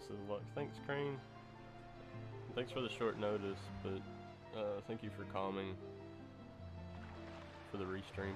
Best of luck. Thanks, Crane. Thanks for the short notice, but thank you for calming for the restream.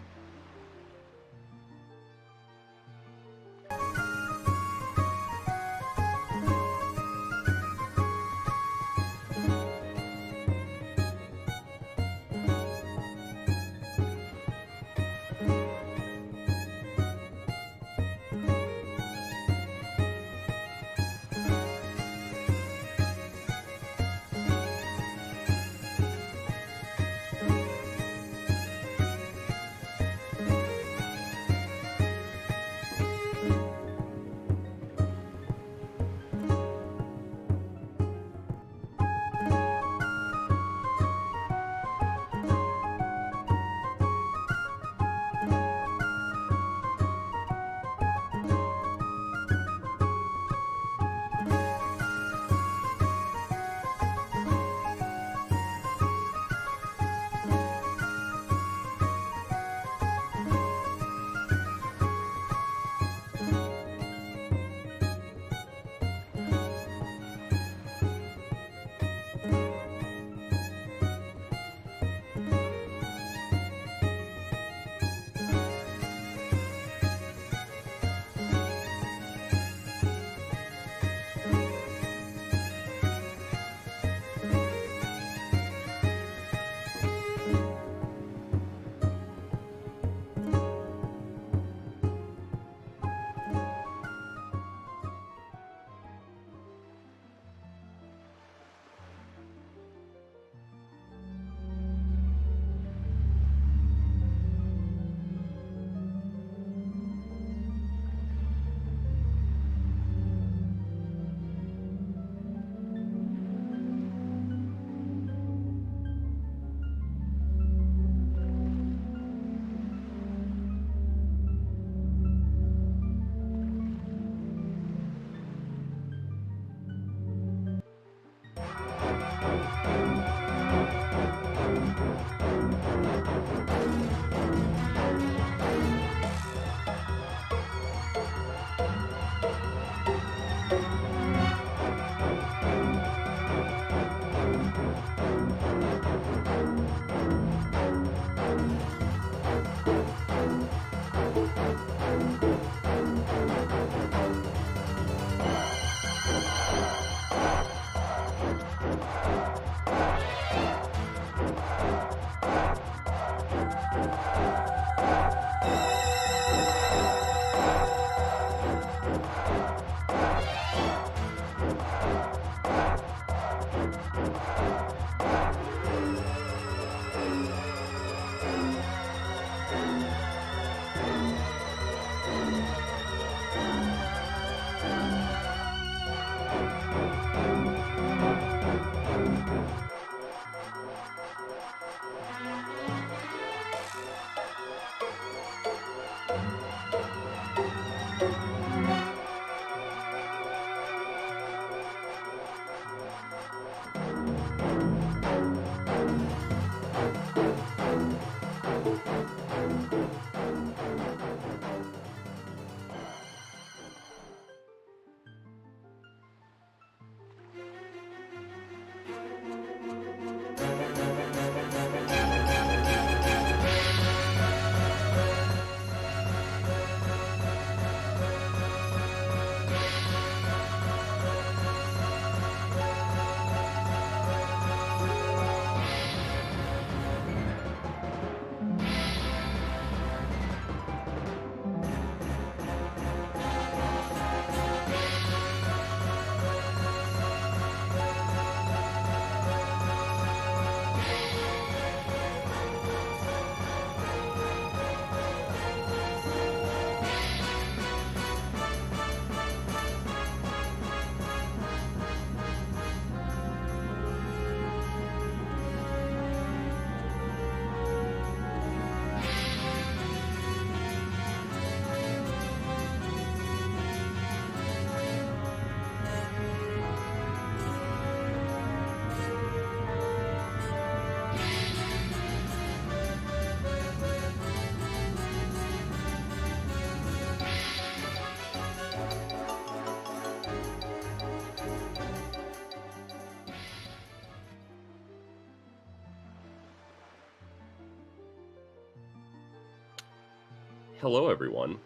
Hello, everyone.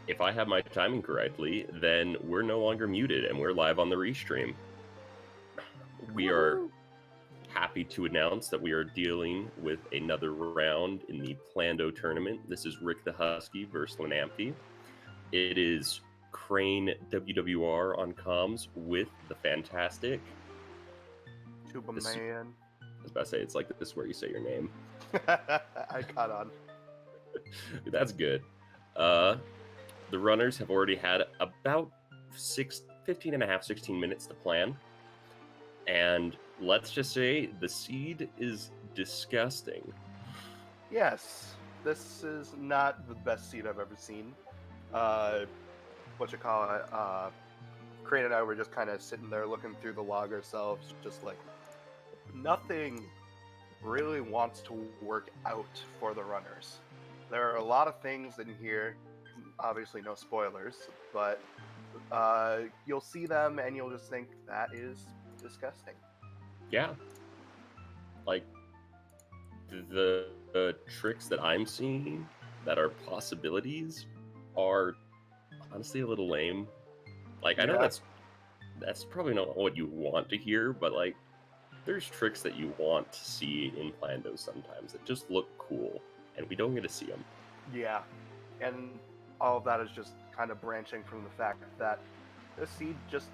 If I have my timing correctly, then we're no longer muted and we're live on the restream. We are happy to announce that we are dealing with another round in the Plando tournament. This is RicktheHusky versus Lenamphy. It is Crane WWR on comms with the fantastic Tuba This- Man. I was about to say, it's like this where you say your name. I caught on. That's good. The runners have already had about 15 and a half, 16 minutes to plan. And let's just say the seed is disgusting. Yes, this is not the best seed I've ever seen. Crane and I were just kind of sitting there looking through the log ourselves, just like nothing really wants to work out for the runners. There are a lot of things in here, obviously no spoilers, but you'll see them and you'll just think that is disgusting. Yeah. Like, the tricks that I'm seeing that are possibilities are honestly a little lame. Like, I know Yeah. that's probably not what you want to hear, but like, there's tricks that you want to see in Plando sometimes that just look cool, and we don't get to see them. Yeah, and all of that is just kind of branching from the fact that this seed just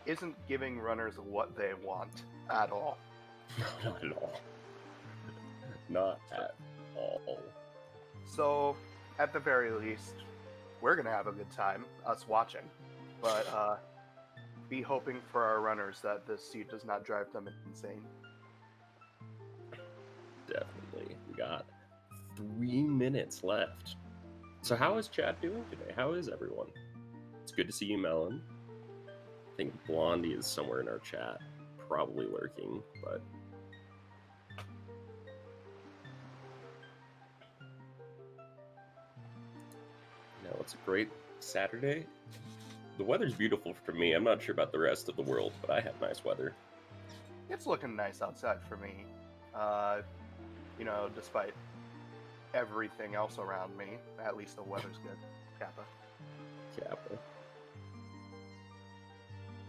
isn't giving runners what they want at all. No, not at all. Not at all. So, at the very least, we're gonna have a good time, us watching, but be hoping for our runners that this seed does not drive them insane. Definitely. We got 3 minutes left. So how is chat doing today? How is everyone? It's good to see you, Melon. I think Blondie is somewhere in our chat, probably lurking, but no, it's a great Saturday. The weather's beautiful for me. I'm not sure about the rest of the world, but I have nice weather. It's looking nice outside for me. Despite everything else around me, at least the weather's good. Kappa.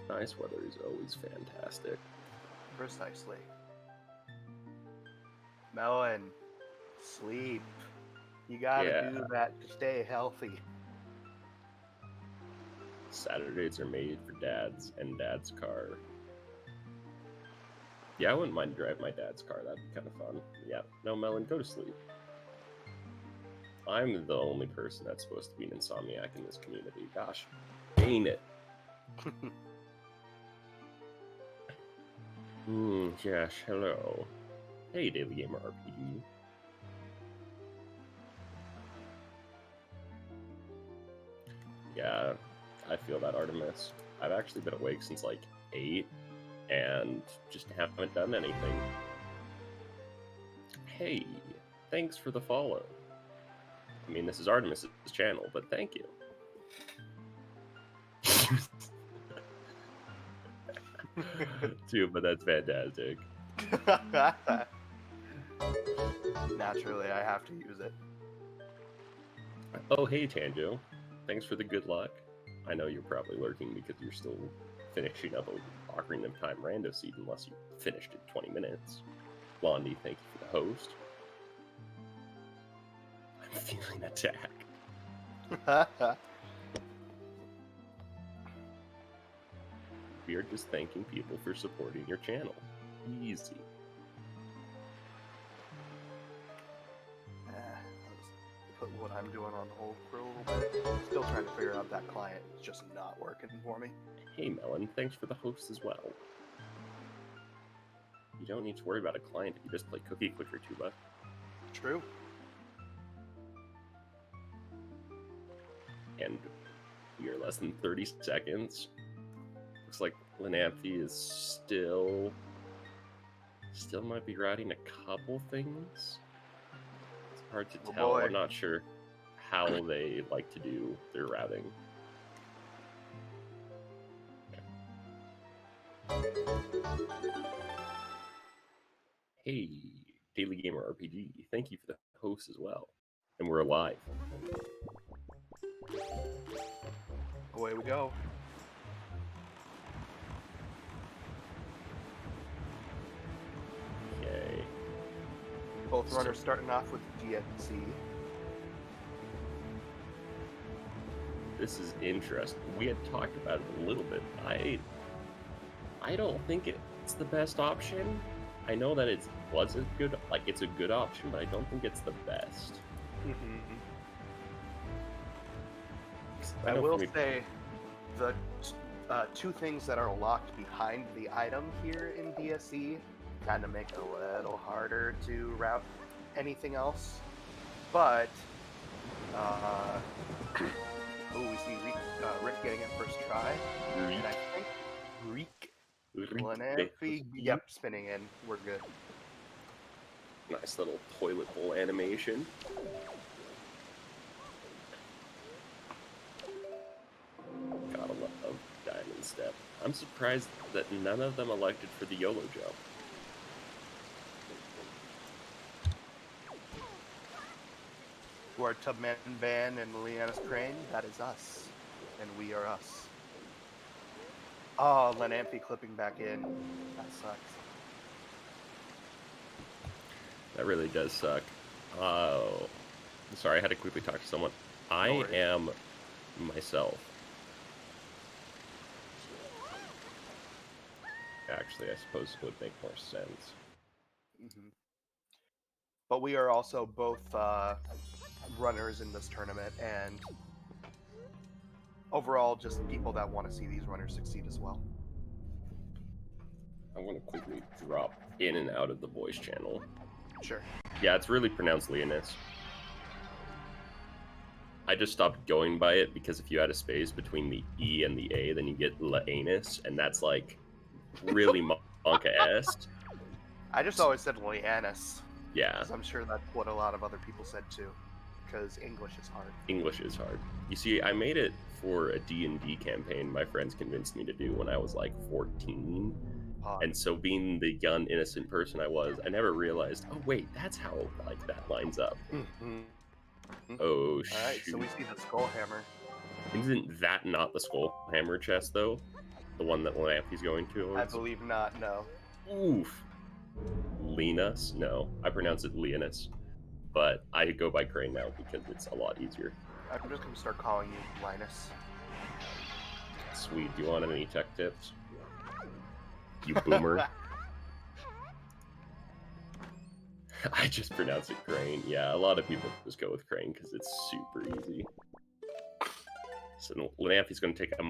Nice weather is always fantastic. Precisely. Melon, sleep. You gotta do that to stay healthy. Saturdays are made for dads and dad's car. Yeah, I wouldn't mind driving my dad's car. That'd be kind of fun. Yeah, no, Melon, go to sleep. I'm the only person that's supposed to be an insomniac in this community. Gosh, dang it. Josh, hello. Hey, Daily Gamer RPG. Yeah, I feel that, Artemis. I've actually been awake since like 8 and just haven't done anything. Hey, thanks for the follow. I mean, this is Artemis's channel, but thank you. Too, but that's fantastic. Naturally, I have to use it. Oh, hey, Tanjo. Thanks for the good luck. I know you're probably lurking because you're still finishing up a Ocarina of Time rando seed unless you finished in 20 minutes. Blondie, thank you for the host. I'm feeling attacked. We are just thanking people for supporting your channel. Easy. Put what I'm doing on hold for a little bit. Still trying to figure out that client. It's just not working for me. Hey, Melon, thanks for the host as well. You don't need to worry about a client if you just play Cookie Clicker Tuba. True. And we are less than 30 seconds. Looks like Lenamphy is still might be routing a couple things. It's hard to tell. Boy. I'm not sure how they like to do their routing. Hey, Daily Gamer RPG, thank you for the host as well. And we're alive. Away we go. Okay. Both runners starting off with DSC. This is interesting. We had talked about it a little bit. I don't think it's the best option. I know that it's a good option, but I don't think it's the best. I will say the two things that are locked behind the item here in DSE kind of make it a little harder to route anything else. But, we see Rick getting it first try. And I think Lenamphy, yep, spinning in. We're good. Nice little toilet bowl animation. Gotta love Diamond Step. I'm surprised that none of them elected for the YOLO jump. Who are Tubman Van and Leanna's Crane? That is us. And we are us. Oh, Lenamphy clipping back in. That sucks. That really does suck. Oh, sorry, I had to quickly talk to someone. I am myself. Actually, I suppose it would make more sense. But we are also both runners in this tournament, and overall just people that want to see these runners succeed as well. I want to quickly drop in and out of the voice channel. Sure. Yeah, it's really pronounced Leonis. I just stopped going by it because if you add a space between the E and the A, then you get Leanus, and that's like really Monka-esque. I just always said Leannis. Yeah. Because I'm sure that's what a lot of other people said too. Because English is hard. English is hard. You see, I made it for a D&D campaign my friends convinced me to do when I was like 14. And so being the young, innocent person I was, I never realized, oh wait, that's how like that lines up. Oh, shoot. Alright, so we see the skull hammer. Isn't that not the skull hammer chest, though? The one that Lenamphy's going to? I believe not, no. Oof. Linus? No, I pronounce it Leonis. But I go by Crane now because it's a lot easier. I'm just going to start calling you Linus. Sweet. Do you want any tech tips? You boomer. I just pronounce it Crane. Yeah, a lot of people just go with Crane because it's super easy. So Lenamphy's going to take a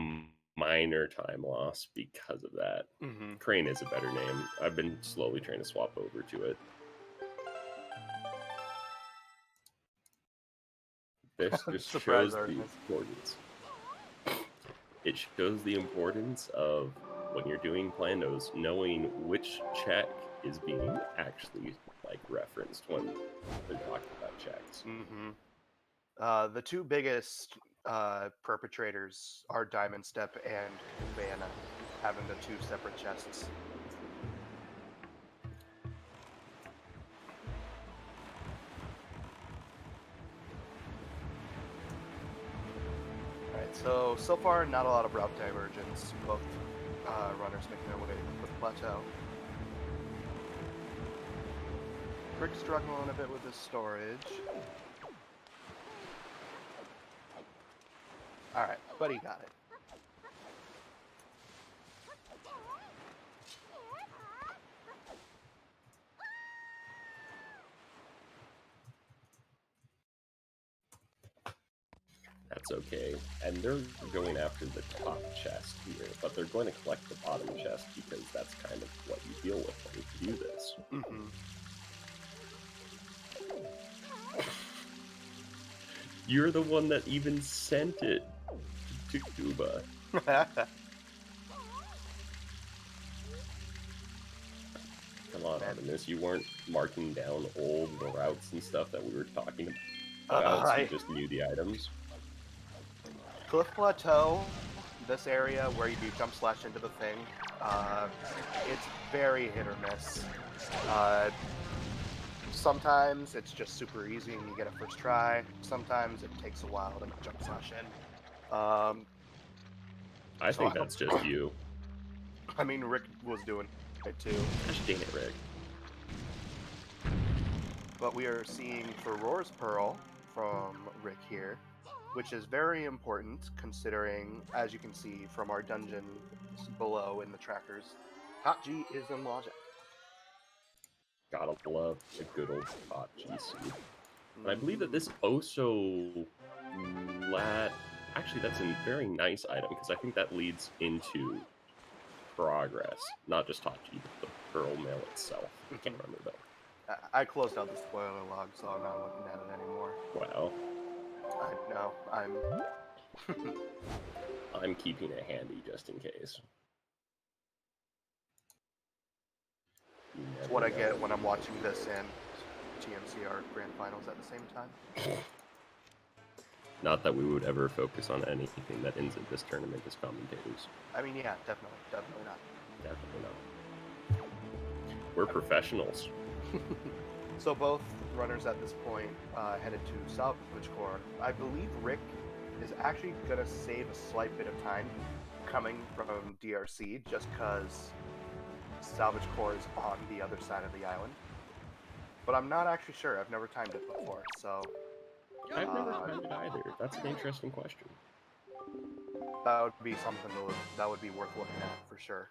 minor time loss because of that. Crane is a better name. I've been slowly trying to swap over to it. This just shows the importance. It shows the importance of when you're doing Plandos, knowing which check is being actually like referenced when they're talking about checks. The two biggest perpetrators are Diamond Step and Vanna, having the two separate chests. Alright, so far not a lot of route divergence. Both runners making their way to the plateau. Rick's struggling a bit with his storage. Alright, but he got it. That's okay. And they're going after the top chest here, but they're going to collect the bottom chest because that's kind of what you deal with when you do this. You're the one that even sent it to Cuba. Come on, Artemis, you weren't marking down old routes and stuff that we were talking about, so you just knew the items. Cliff Plateau, this area where you do jump slash into the thing, it's very hit or miss. Sometimes it's just super easy and you get a first try. Sometimes it takes a while to jump slash in. I So think that's just you. I mean, Rick was doing it too. Gosh dang it, Rick. But we are seeing Roar's Pearl from Rick here, which is very important considering, as you can see from our dungeon below in the trackers, Top G is in logic. Gotta love a good old hot GC. And I believe that this also actually, that's a very nice item because I think that leads into progress, not just Hot G, but the Pearl Mail itself. I can't remember though. I closed out the spoiler log, so I'm not looking at it anymore. Wow. I know, I'm keeping it handy just in case. It's what I get when I'm watching this and TMCR Grand Finals at the same time. Not that we would ever focus on anything that ends in this tournament as commentators. I mean, yeah, definitely not. Definitely not. We're professionals. So both runners at this point headed to Salvage Corps. I believe Rick is actually going to save a slight bit of time coming from DRC just because Salvage Corps is on the other side of the island. But I'm not actually sure. I've never timed it before, so... I've never timed it either. That's an interesting question. That would be something that would be worth looking at for sure.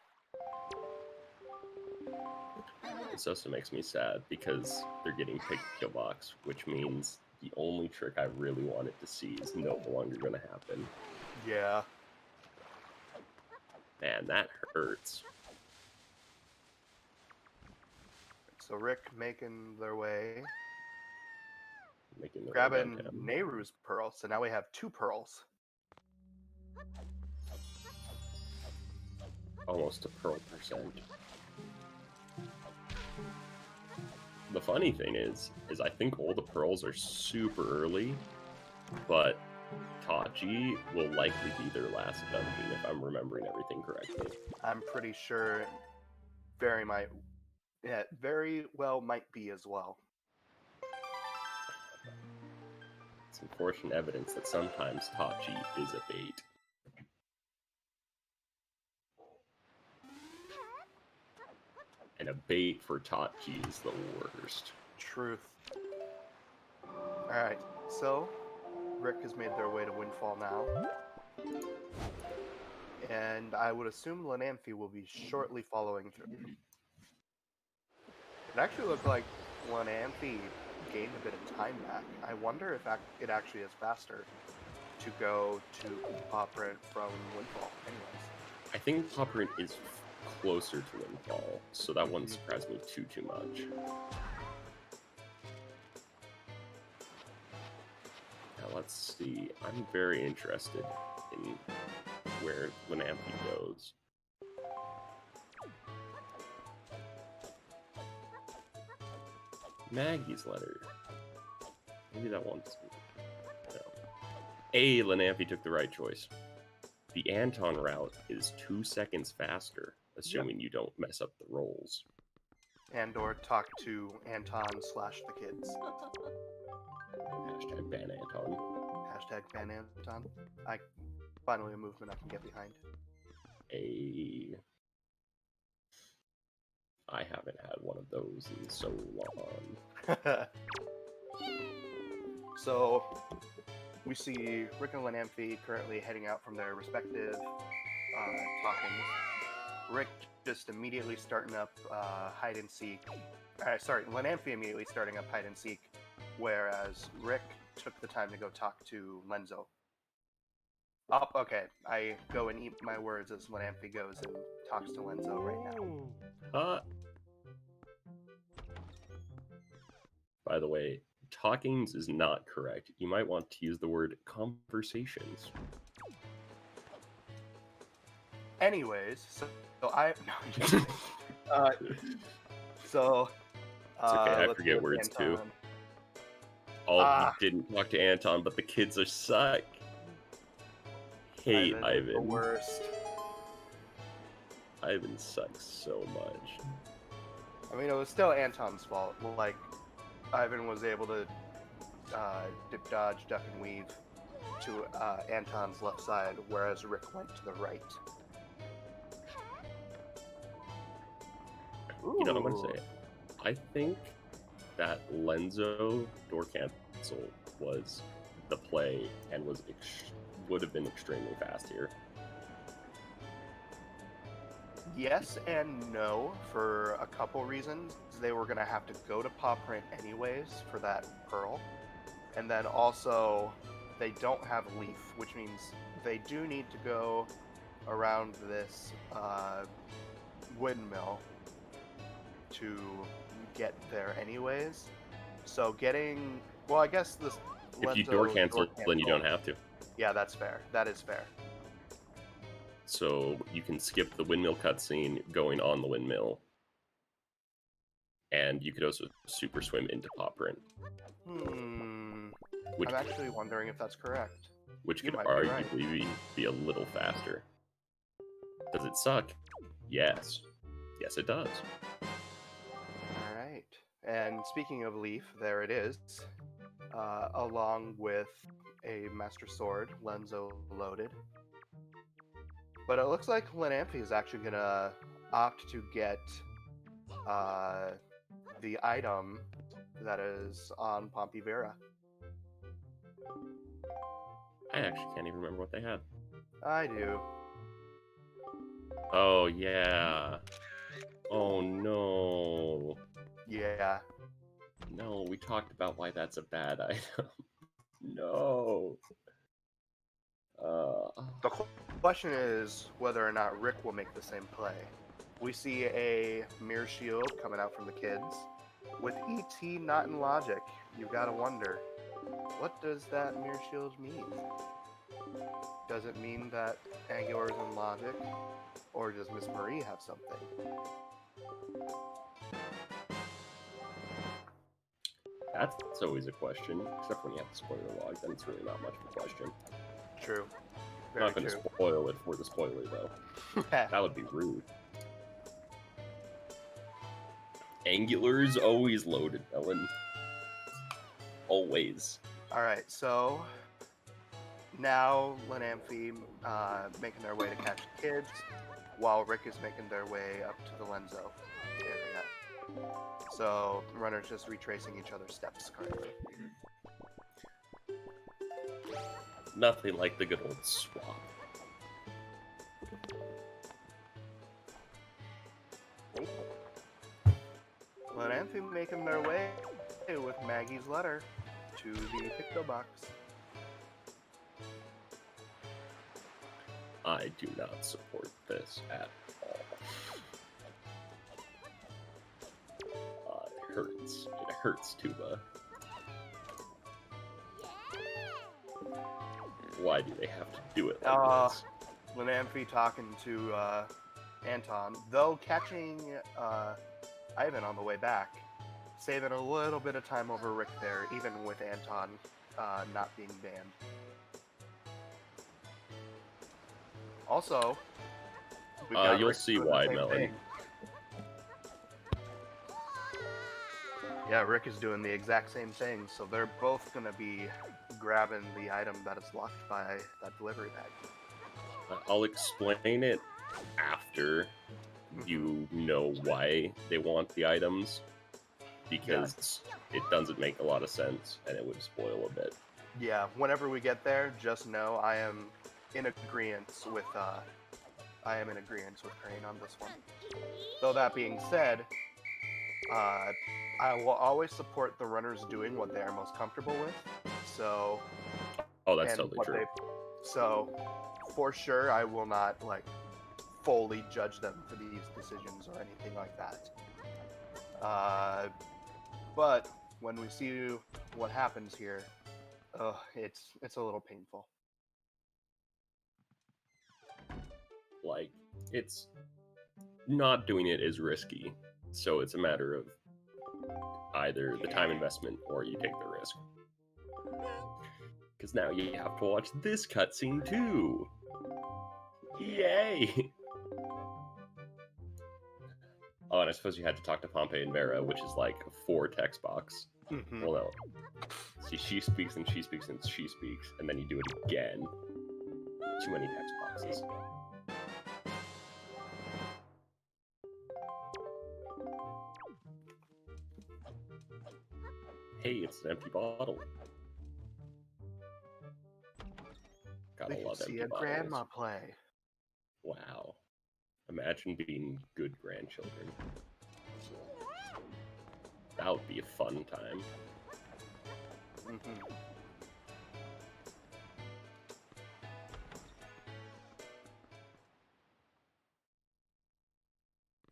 This also makes me sad because they're getting picked kill box, which means the only trick I really wanted to see is no longer going to happen. Yeah. Man, that hurts. So Rick making their way, Making the grabbing Nehru's pearl. So now we have 2 pearls. Almost a pearl percent. The funny thing is I think all the pearls are super early, but Tachi will likely be their last dungeon if I'm remembering everything correctly. I'm pretty sure very well might be as well. It's unfortunate evidence that sometimes Tachi is a bait. And a bait for Tachi is the worst. Truth. Alright, so Rick has made their way to Windfall now. And I would assume Lenamphy will be shortly following through. It actually looked like Lenamphy gained a bit of time back. I wonder if it actually is faster to go to Popprint from Windfall. Anyways. I think Popprint is closer to Windfall, so that wouldn't surprise me too much. Now let's see. I'm very interested in where Lenamphy goes. Maggie's letter. Maybe that one's... No. Hey, Lenamphy took the right choice. The Anton route is 2 seconds faster, assuming you don't mess up the rolls. And or talk to Anton / the kids. Hashtag ban Anton. Hashtag ban Anton. Finally a movement I can get behind. I haven't had one of those in so long. So, we see Rick and Lenamphy currently heading out from their respective talkings. Rick just immediately starting up hide and seek. Lenamphy immediately starting up hide and seek, whereas Rick took the time to go talk to Lenzo. Oh, okay. I go and eat my words as Lenamphy goes and talks to Lenzo right now. By the way, talkings is not correct. You might want to use the word conversations. Anyways, so I... No, It's okay, I forget words too. You didn't talk to Anton, but the kids are suck. Hate Ivan. The worst. Ivan sucks so much. I mean, it was still Anton's fault. Like, Ivan was able to dip, dodge, duck, and weave to Anton's left side, whereas Rick went to the right. You know what I'm going to say? I think that Lenzo door cancel was the play and would have been extremely fast here. Yes and no, for a couple reasons. They were going to have to go to paw print anyways for that pearl. And then also, they don't have leaf, which means they do need to go around this windmill to get there anyways. So getting... Well, I guess this... If you door cancel, then you don't have to. Yeah, that's fair. That is fair. So you can skip the windmill cutscene going on the windmill. And you could also super swim into paw print. Which, I'm actually wondering if that's correct. Which You could might be right. arguably be a little faster. Does it suck? Yes. Yes, it does. Alright. And speaking of leaf, there it is. Along with a Master Sword, Lenzo loaded. But it looks like Lenamphy is actually going to opt to get the item that is on Pompey Vera. I actually can't even remember what they had. I do. Oh, yeah. Oh, no. Yeah. No, we talked about why that's a bad item. No. The question is whether or not Rick will make the same play. We see a mirror shield coming out from the kids. With ET not in logic, you gotta wonder, what does that mirror shield mean? Does it mean that Angular is in logic? Or does Miss Marie have something? That's always a question, except when you have the spoiler log, then it's really not much of a question. True. I'm not going to spoil it for the spoiler, though. That would be rude. Angular's always loaded, Ellen. Always. Alright, so now Lenamphy making their way to catch the kids, while Rick is making their way up to the Lenzo area. So runners just retracing each other's steps currently. Nothing like the good old swap. Lenamphy making their way with Maggie's letter to the Picto Box. I do not support this at all. It hurts. It hurts, Tuba. Why do they have to do it like this? Lenamphy talking to Anton, though catching Ivan on the way back, saving a little bit of time over Rick there, even with Anton not being banned. Also, we've got you'll Rick see doing the why, same Melon. thing. Yeah, Rick is doing the exact same thing, so they're both going to be grabbing the item that is locked by that delivery bag. I'll explain it after you know why they want the items, because it doesn't make a lot of sense and it would spoil a bit. Yeah, whenever we get there, just know I am in agreement with Crane on this one. Though that being said, I will always support the runners doing what they are most comfortable with. So, oh, that's totally true. So, for sure, I will not fully judge them for these decisions or anything like that. But when we see what happens here, it's a little painful. It's not doing it is risky, so it's a matter of either the time investment or you take the risk. Because now you have to watch this cutscene too. Yay! Oh, and I suppose you had to talk to Pompey and Vera, which is like 4 text box Mm-hmm. Well, no. See, she speaks and she speaks and she speaks, and then you do it again. Too many text boxes. Hey, it's an empty bottle. Gotta We can love see empty a bottles. grandma play. Wow. Imagine being good grandchildren. That would be a fun time. Mm-hmm.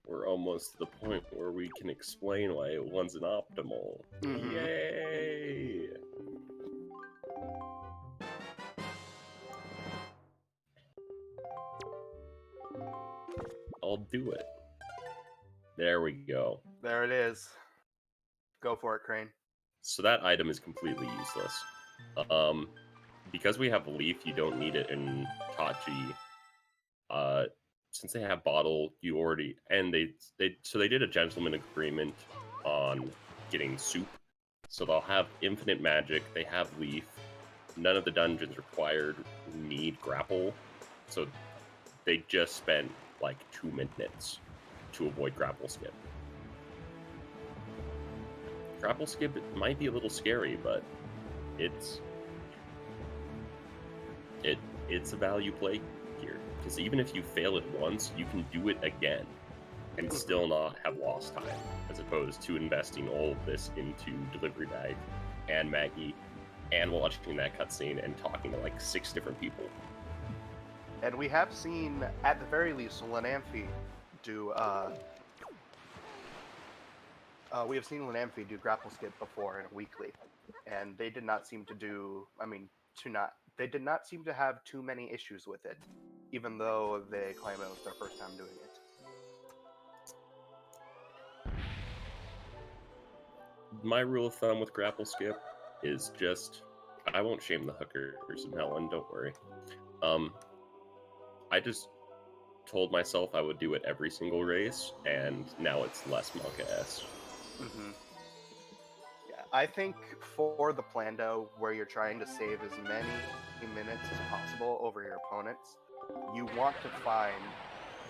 We're almost to the point where we can explain why one's an optimal. Mhm. Yay! I'll do it. There we go. There it is. Go for it, Crane. So that item is completely useless. Because we have Leaf, you don't need it in Tachi. Since they have Bottle, you already... And they did a gentleman agreement on getting Soup. So they'll have infinite magic, they have Leaf. None of the dungeons required need Grapple. So they just spent like 2 minutes to avoid Grapple Skip. Grapple Skip might be a little scary, but it's a value play here. Because even if you fail it once, you can do it again and still not have lost time, as opposed to investing all of this into Delivery Bag and Maggie and watching that cutscene and talking to like 6 different people. And we have seen, at the very least, Lenamphy do. We have seen Lenamphy do grapple skip before in a weekly, and they did not seem to do. They did not seem to have too many issues with it, even though they claim it was their first time doing it. My rule of thumb with grapple skip is just, I won't shame the hookers in Helen, don't worry. I just told myself I would do it every single race, and now it's less Monka-esque. Mm-hmm. Yeah, I think for the Plando, where you're trying to save as many minutes as possible over your opponents, you want to find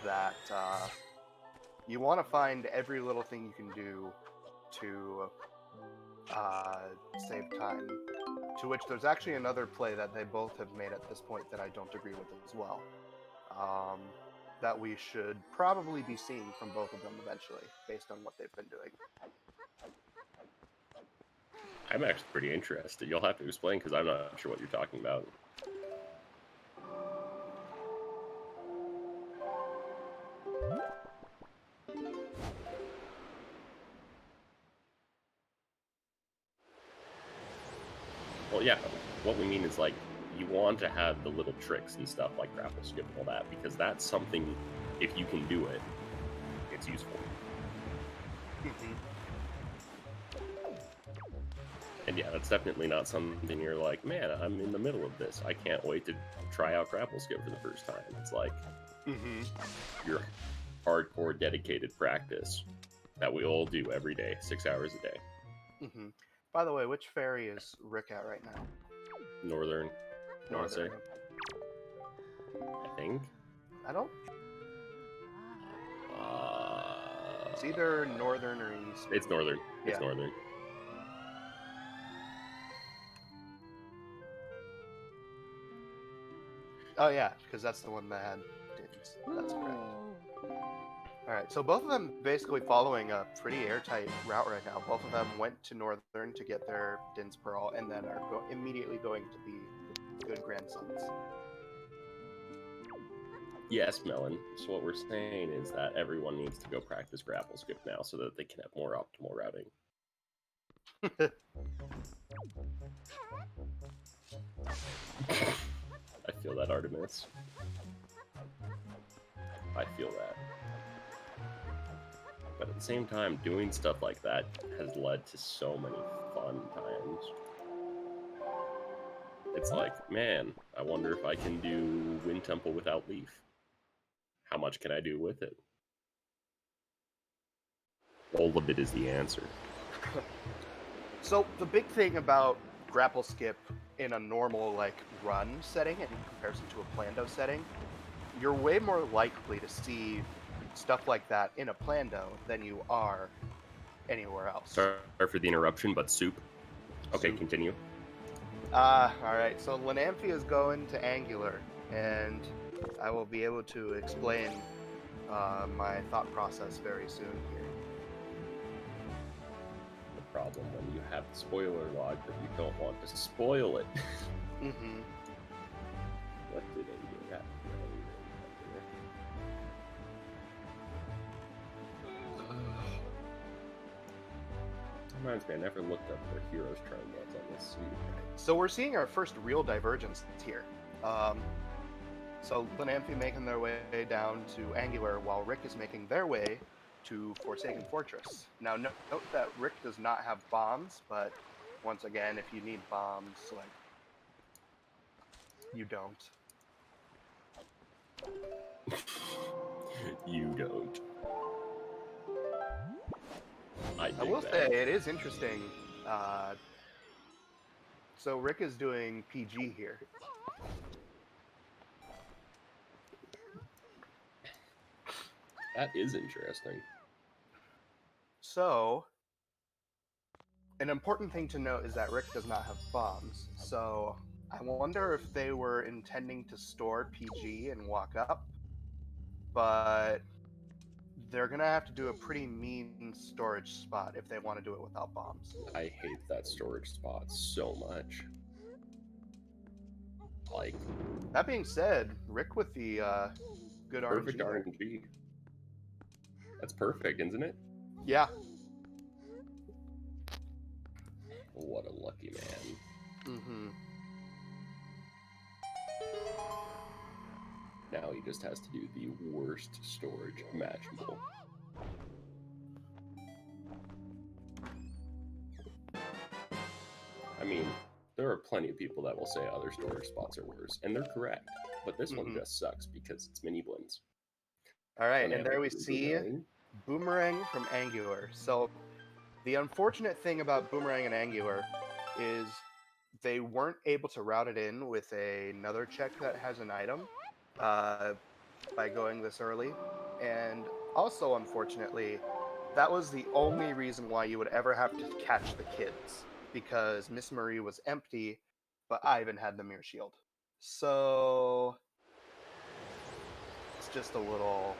that you want to find every little thing you can do to save time. To which there's actually another play that they both have made at this point that I don't agree with as well. That we should probably be seeing from both of them eventually, based on what they've been doing. I'm actually pretty interested. You'll have to explain because I'm not sure what you're talking about. Well, yeah, what we mean is like, you want to have the little tricks and stuff like grapple skip and all that, because that's something, if you can do it, it's useful. Mm-hmm. And yeah, that's definitely not something you're like, man, I'm in the middle of this. I can't wait to try out grapple skip for the first time. It's like your hardcore dedicated practice that we all do every day, 6 hours a day. Mm-hmm. By the way, which ferry is Rick at right now? Northern, I want to say. Northern. I think. I don't. It's either northern or east. It's northern. It's Yeah. northern. Oh yeah, because that's the one that had dins. That's correct. All right, so both of them basically following a pretty airtight route right now. Both of them went to Northern to get their Dins Pearl, and then are immediately going to be good grandsons. Yes, Melon. So what we're saying is that everyone needs to go practice grapple skip now so that they can have more optimal routing. I feel that, Artemis. I feel that. But at the same time, doing stuff like that has led to so many fun times. It's like, man, I wonder if I can do Wind Temple without Leaf. How much can I do with it? All of it is the answer. So the big thing about grapple skip in a normal like run setting in comparison to a Plando setting, you're way more likely to see stuff like that in a Plando than you are anywhere else. Sorry for the interruption, but soup. Okay, Soup. continue. Alright, so Lenamphy is going to Angular, and I will be able to explain my thought process very soon here. The problem when you have the spoiler log that you don't want to spoil it. Mm-hmm. What did I do? That reminds me, I never looked up where Heroes Tron was on this suit. So we're seeing our first real divergence here. So Lenamphy making their way down to Angular, while Rick is making their way to Forsaken Fortress. Now, note that Rick does not have bombs, but once again, if you need bombs, like, you don't. You don't. I will say it is interesting. So Rick is doing PG here. That is interesting. So, an important thing to note is that Rick does not have bombs. So, I wonder if they were intending to store PG and walk up, but they're gonna have to do a pretty mean storage spot if they want to do it without bombs. I hate that storage spot so much. Like, That being said, Rick with the good perfect RNG. there. RNG. That's perfect, isn't it? Yeah. What a lucky man. Mm-hmm. Now he just has to do the worst storage imaginable. I mean, there are plenty of people that will say other storage spots are worse, and they're correct. But this one just sucks because it's mini blends. All right, and there we see Boomerang from Angular. So, the unfortunate thing about Boomerang and Angular is they weren't able to route it in with another check that has an item by going this early. And also, unfortunately, that was the only reason why you would ever have to catch the kids, because Miss Marie was empty, but Ivan had the mirror shield. So, it's just a little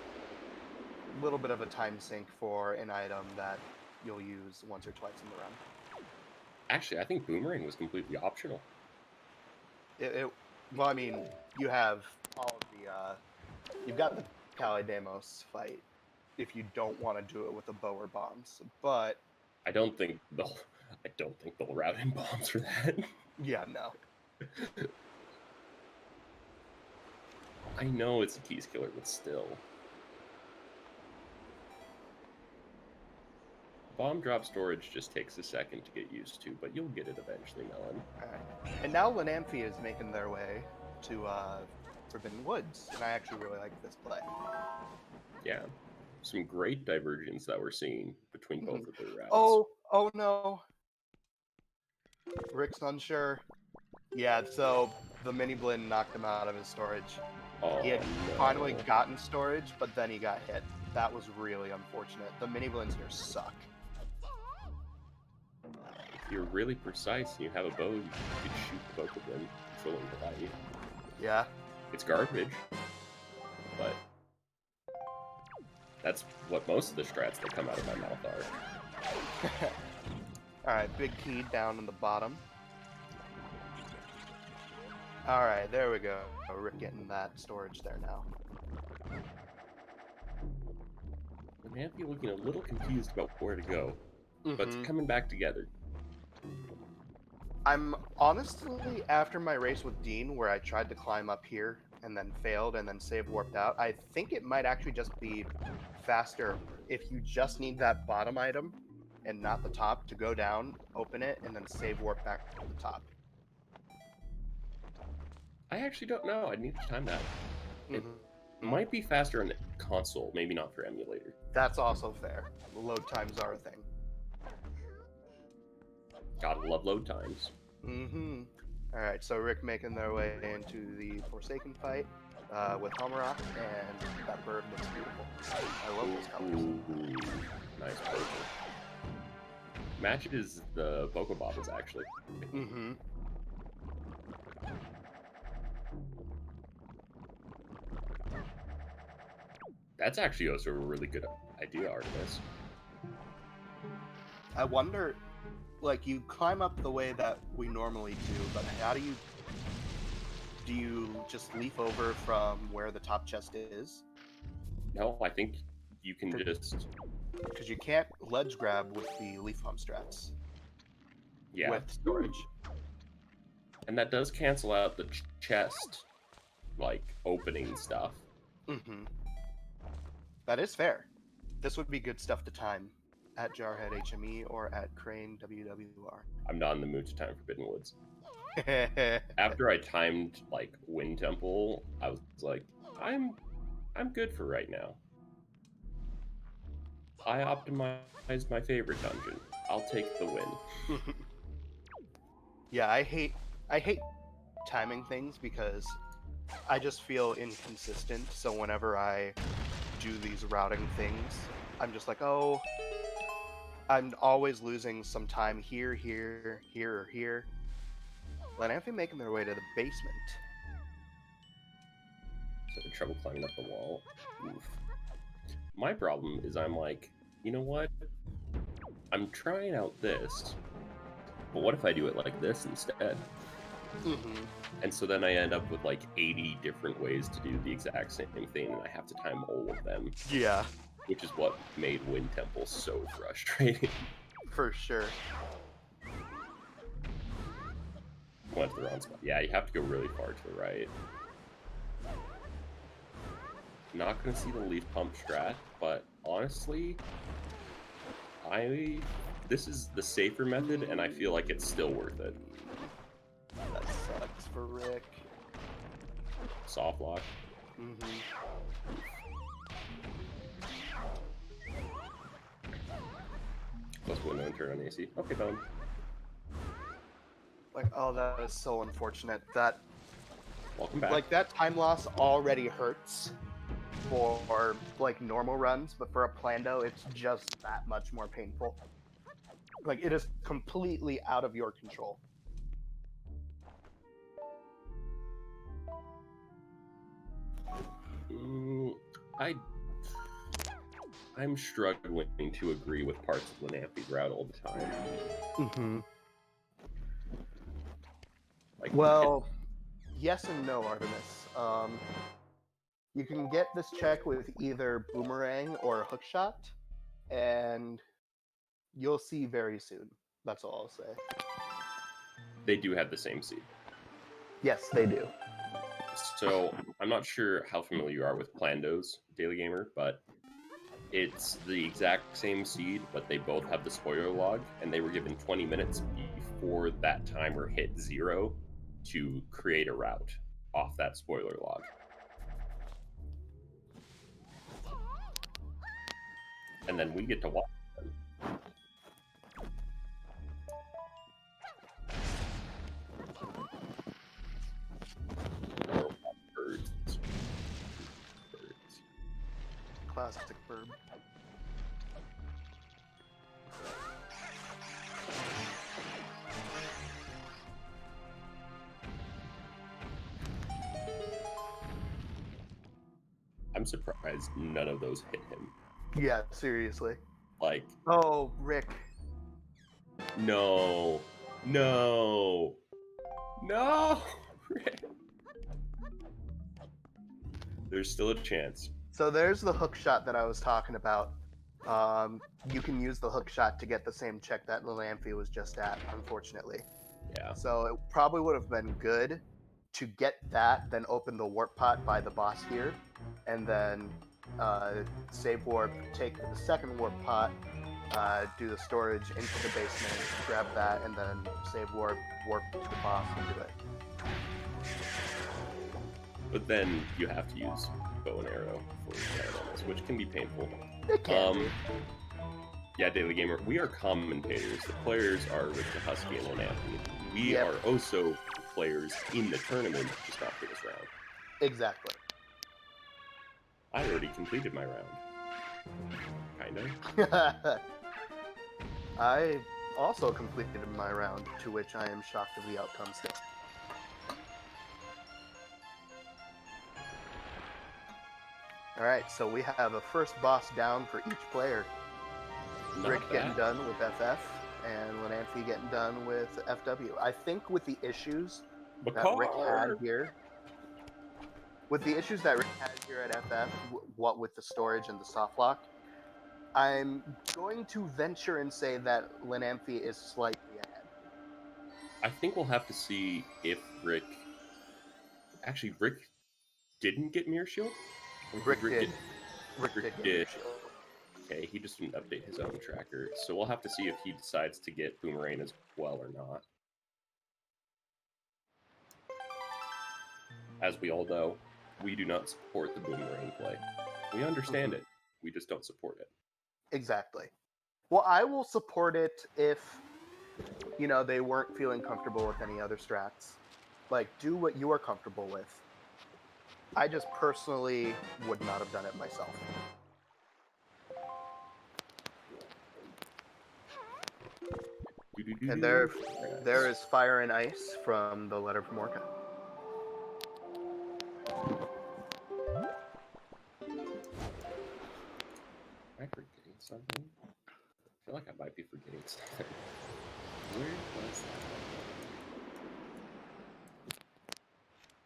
bit of a time sink for an item that you'll use once or twice in the run. Actually, I think Boomerang was completely optional. Well, I mean, you have all of the, you've got the Calidemos fight if you don't want to do it with the bow or bombs, but I don't think they'll route in bombs for that. yeah, no. I know it's a keys killer, but still. Bomb drop storage just takes a second to get used to, but you'll get it eventually, Melon. Alright. And now Lenamphy is making their way to Forbidden Woods, and I actually really like this play. Yeah. Some great divergence that we're seeing between both of their routes. Oh no. Rick's unsure. Yeah, so the mini blend knocked him out of his storage. Oh, He had no. finally gotten storage, but then he got hit. That was really unfortunate. The mini blends here suck. If you're really precise and you have a bow, you could shoot both of them, controlling the light. Yeah. It's garbage, but that's what most of the strats that come out of my mouth are. Alright, big key down in the bottom. Alright, there we go. Rick getting that storage there now. Lenamphy looking a little confused about where to go, but it's Mhm. coming back together. I'm honestly, after my race with Dean, where I tried to climb up here and then failed and then save warped out, I think it might actually just be faster if you just need that bottom item and not the top to go down, open it, and then save warp back to the top. I actually don't know. I need to time that. It Mhm. might be faster on console, maybe not for emulator. That's also fair. Load times are a thing. Gotta love load times. Mm-hmm. Alright, so Rick making their way into the Forsaken fight with Homerock, and that bird looks beautiful. I love those colors. Ooh, nice purple. Matches the Bokobobbles, actually. Mm-hmm. That's actually also a really good idea, Artemis. I wonder, like, you climb up the way that we normally do, but how do you just leaf over from where the top chest is? No, I think you can just... Because you can't ledge grab with the leaf hum strats. Yeah. With storage. And that does cancel out the chest, like, opening stuff. Mm-hmm. That is fair. This would be good stuff to time at Jarhead HME or at Crane WWR. I'm not in the mood to time Forbidden Woods. After I timed, like, Wind Temple, I was like, I'm good for right now. I optimized my favorite dungeon. I'll take the win. Yeah, I hate timing things because I just feel inconsistent. So whenever I do these routing things, I'm just like, oh, I'm always losing some time here, or here. Lenamphy making their way to the basement. So trouble climbing up the wall. Oof. My problem is I'm like, you know what? I'm trying out this, but what if I do it like this instead? Mm-hmm. And so then I end up with like 80 different ways to do the exact same thing, and I have to time all of them. Yeah, Which is what made Wind Temple so frustrating. for sure. Went to the wrong spot. Yeah, you have to go really far to the right. Not gonna see the leaf pump strat, but honestly, this is the safer method, and I feel like it's still worth it. That sucks for Rick. Soft lock. Mm-hmm. Plus window and turn on AC. Okay, done. Like, oh, that is so unfortunate. That, Welcome back. like, that time loss already hurts for like normal runs, but for a Plando, it's just that much more painful. Like, it is completely out of your control. I'm struggling to agree with parts of Lenamphy's route all the time. Mm-hmm. Like, Well, yes and no, Artemis. You can get this check with either boomerang or hook shot, and you'll see very soon. That's all I'll say. they do have the same seed. Yes, they do. So I'm not sure how familiar you are with Plando's Daily Gamer, but it's the exact same seed, but they both have the spoiler log, and they were given 20 minutes before that timer hit 0 to create a route off that spoiler log. And then we get to watch them. Oh, birds. Birds. Classic bird. I'm surprised none of those hit him. Yeah, seriously. Like, Oh, Rick. no. There's still a chance. So there's the hook shot that I was talking about. You can use the hook shot to get the same check that Lenamphy was just at, unfortunately. Yeah. So it probably would have been good to get that, then open the warp pot by the boss here, and then save warp, take the second warp pot, do the storage into the basement, grab that, and then save warp to the boss and do it. But then you have to use bow and arrow for animals, which can be painful. It can be. Yeah, Daily Gamer, we are commentators. The players are RicktheHusky and Lenamphy. We Yep. are also players in the tournament, just not for this round. Exactly. I already completed my round. Kind of. I also completed my round, to which I am shocked of the outcome still. Alright, so we have a first boss down for each player. Not Rick getting bad. done with FF, and Lenamphy getting done with FW. I think with the issues that Rick had here, at FF, what with the storage and the soft lock, I'm going to venture and say that Lenamphy is slightly ahead. I think we'll have to see if Rick... Actually, Rick didn't get Mirror Shield? Or Rick did. Rick Rick did. did. Shield. Okay, he just didn't update his own tracker. So we'll have to see if he decides to get Boomerang as well or not. As we all know, we do not support the Boomerang play. We understand it. We just don't support it. Exactly. Well, I will support it if, they weren't feeling comfortable with any other strats. Like, do what you are comfortable with. I just personally would not have done it myself. And there is Fire and Ice from the Letter from Orca. Am I forgetting something? I feel like I might be forgetting something. Where was that?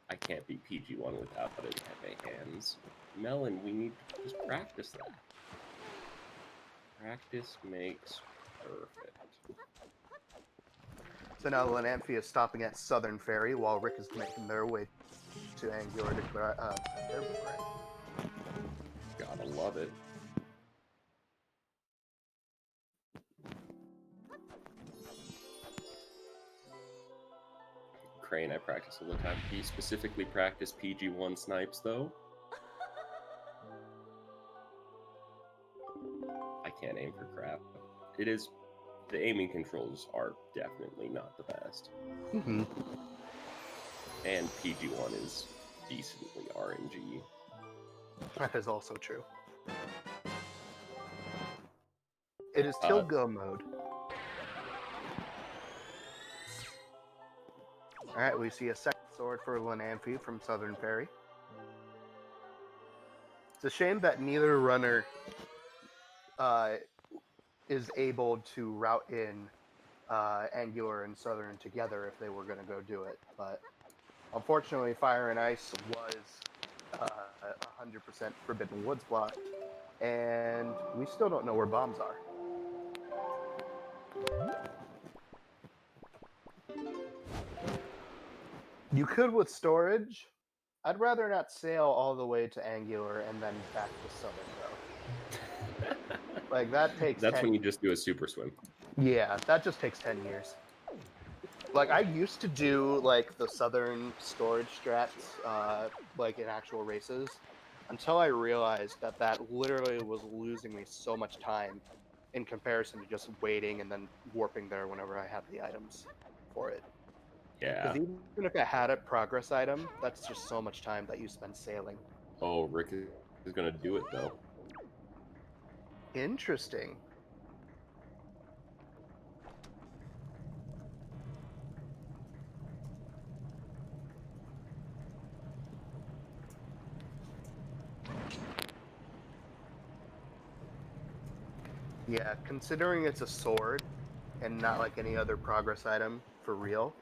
I can't be PG1 without it at my hands. Melon, we need to just practice that. Practice makes perfect. So now Lenamphy is stopping at Southern Ferry while Rick is making their way to Angular to their boomerang. Gotta love it. Crane, I practice all the time. He specifically practiced PG1 snipes, though. I can't aim for crap. It is... The aiming controls are definitely not the best. Mm-hmm. And PG1 is decently RNG. That is also true. It is till go mode. Alright, we see a second sword for Lenamphy from Southern Ferry. It's a shame that neither runner is able to route in Angular and Southern together if they were going to go do it. But unfortunately, Fire and Ice was 100% Forbidden Woods block, and we still don't know where bombs are. You could with storage. I'd rather not sail all the way to Angular and then back to Southern, though. Like, that takes That's when you just do a super swim. Yeah, that just takes 10 years. Like, I used to do, like, the Southern storage strats, like, in actual races, until I realized that that literally was losing me so much time in comparison to just waiting and then warping there whenever I had the items for it. Yeah. Because even if it had a progress item, that's just so much time that you spend sailing. Oh, Rick is gonna do it, though. Interesting. Yeah, considering it's a sword and not like any other progress item for real,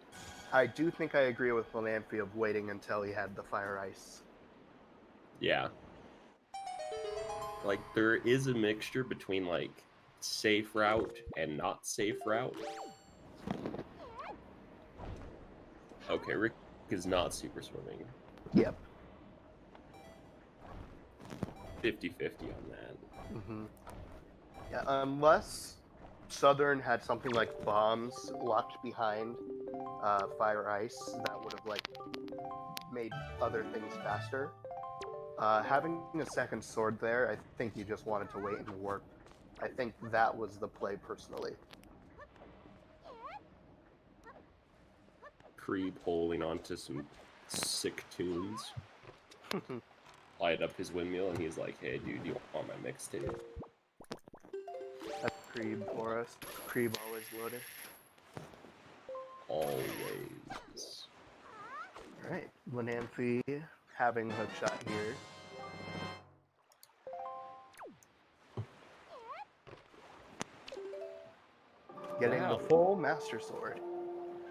I do think I agree with Lenamphy of waiting until he had the Fire Ice. Yeah. Like, there is a mixture between, like, safe route and not safe route. Okay, Rick is not super swimming. Yep. 50-50 on that. Mm-hmm. Yeah, unless Southern had something like bombs locked behind Fire Ice, that would have like made other things faster. Having a second sword there, I think you just wanted to wait and warp I think that was the play personally. Creep holding onto some sick tunes. Light up his windmill, and he's like, "Hey, dude, you want my mixtape?" That's Creeb for us. Creeb always loaded. Always. Alright, Lenamphy having hook shot here. Getting Wow. the full Master Sword.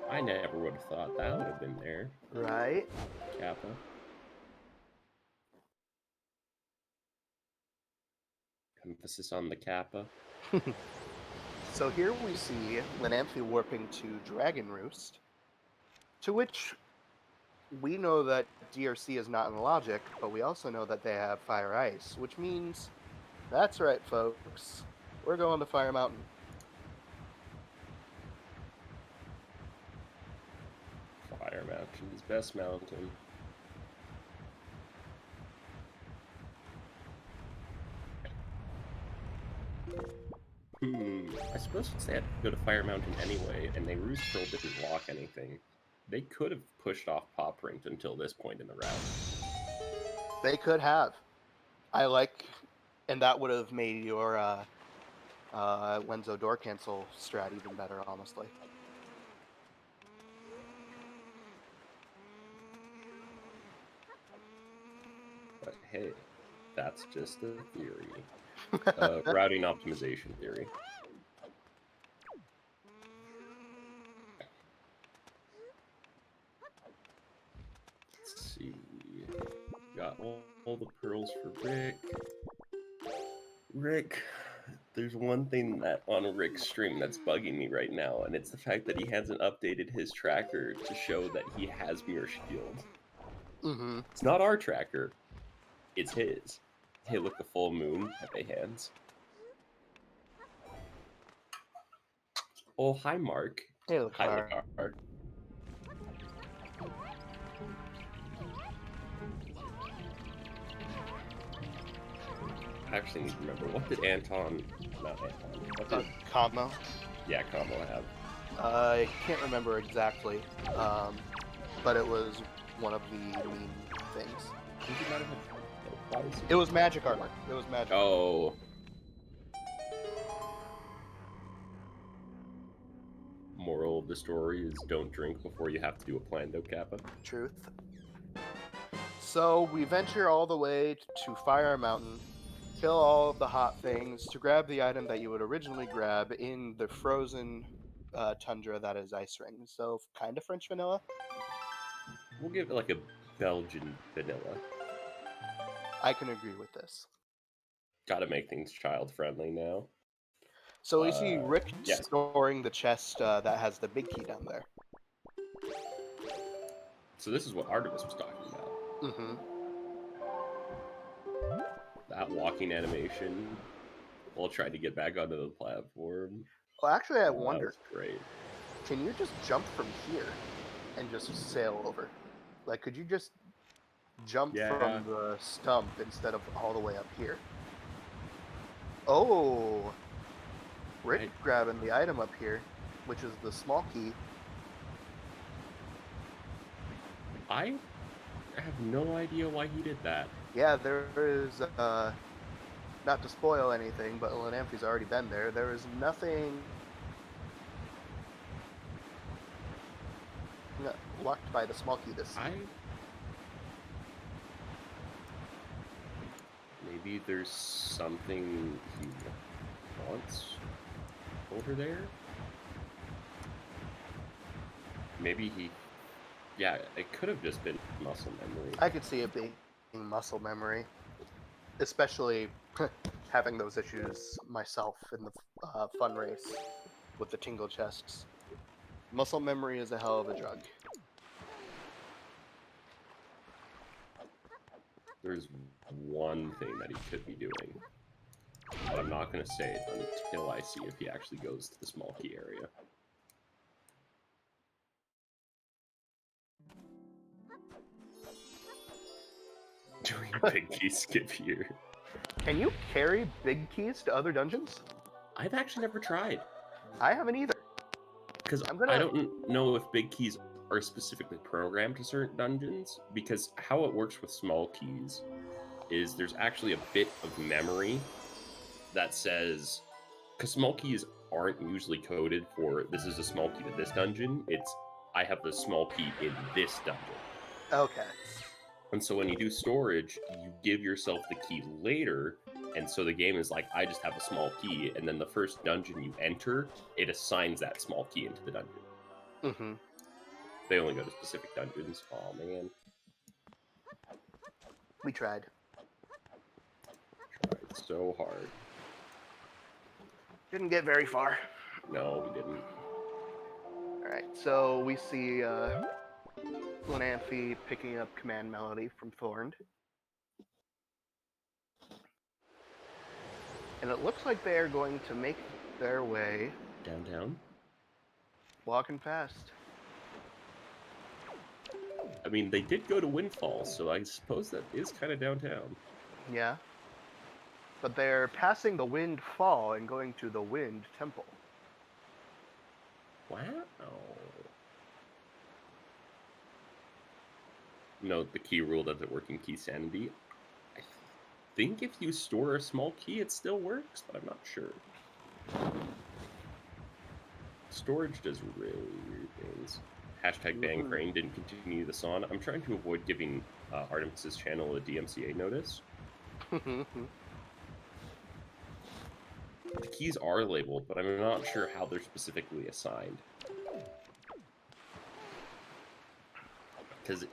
I never would have thought that would have been there. Right? Kappa. Emphasis on the Kappa. So here we see Lenamphy warping to Dragon Roost, to which we know that DRC is not in logic, but we also know that they have Fire Ice, which means, that's right, folks, we're going to Fire Mountain. Fire Mountain's best mountain. I suppose since they had to go to Fire Mountain anyway, and they Roost Pearl didn't lock anything, they could have pushed off Pop Rinked until this point in the route. They could have. I like, and that would have made your Lenzo door cancel strat even better, honestly. But hey, that's just a theory. Routing optimization theory. Let's see. Got all the pearls for Rick. Rick, there's one thing that on Rick's stream that's bugging me right now, and it's the fact that he hasn't updated his tracker to show that he has Mirror Shield. Mm-hmm. It's not our tracker. It's his. Hey, look, the full moon. Happy hands. Oh, hi, Mark. Hey, look, Hi, Lucar. I actually need to remember. What did Anton... Not Anton. What did... Combo. Yeah, Combo have. I can't remember exactly, but it was one of the mean things. I think he might have had... No, It was magic armor. It was magic. Oh. Moral of the story is don't drink before you have to do a Plando Kappa. Truth. So we venture all the way to Fire Mountain, kill all of the hot things to grab the item that you would originally grab in the frozen tundra that is Ice Ring. So kind of French vanilla. We'll give it like a Belgian vanilla. I can agree with this. Gotta make things child friendly now. So we see Rick yes. storing the chest that has the big key down there. So this is what Artemis was talking about. Mm-hmm. That walking animation while trying to get back onto the platform. Well, actually, I wonder. That was great. Can you just jump from here and just sail over? Like, could you just jump from the stump instead of all the way up here? Oh, Rick grabbing the item up here, which is the small key. I have no idea why he did that. Yeah, there is, not to spoil anything, but Lenamphy's already been there. There is nothing locked by the small key this time. Maybe there's something he wants over there? Maybe he... Yeah, it could have just been muscle memory. I could see it being muscle memory. Especially having those issues myself in the fun race with the tingle chests. Muscle memory is a hell of a drug. There's one thing that he could be doing, but I'm not going to say it until I see if he actually goes to the small key area. Doing a big key skip here. Can you carry big keys to other dungeons? I've actually never tried. I haven't either. Because I'm gonna- I don't know if big keys are specifically programmed to certain dungeons, because how it works with small keys is there's actually a bit of memory that says, because small keys aren't usually coded for this is a small key to this dungeon, it's I have the small key in this dungeon. Okay. And so when you do storage, you give yourself the key later, and so the game is like, I just have a small key, and then the first dungeon you enter, it assigns that small key into the dungeon. Mm-hmm. They only go to specific dungeons. Oh man. We tried. Tried so hard. Didn't get very far. No, we didn't. Alright, so we see Lenamphy picking up Command Melody from Thorned. And it looks like they are going to make their way Downtown? walking past. I mean, they did go to Windfall, so I suppose that is kind of downtown. Yeah. But they're passing the Wind Fall and going to the Wind Temple. Wow. Note the key rule doesn't work in Key Sanity. I think if you store a small key, it still works, but I'm not sure. Storage does really weird things. Hashtag ban Crane didn't continue this on. I'm trying to avoid giving Artemis's channel a DMCA notice. The keys are labeled, but I'm not sure how they're specifically assigned. Because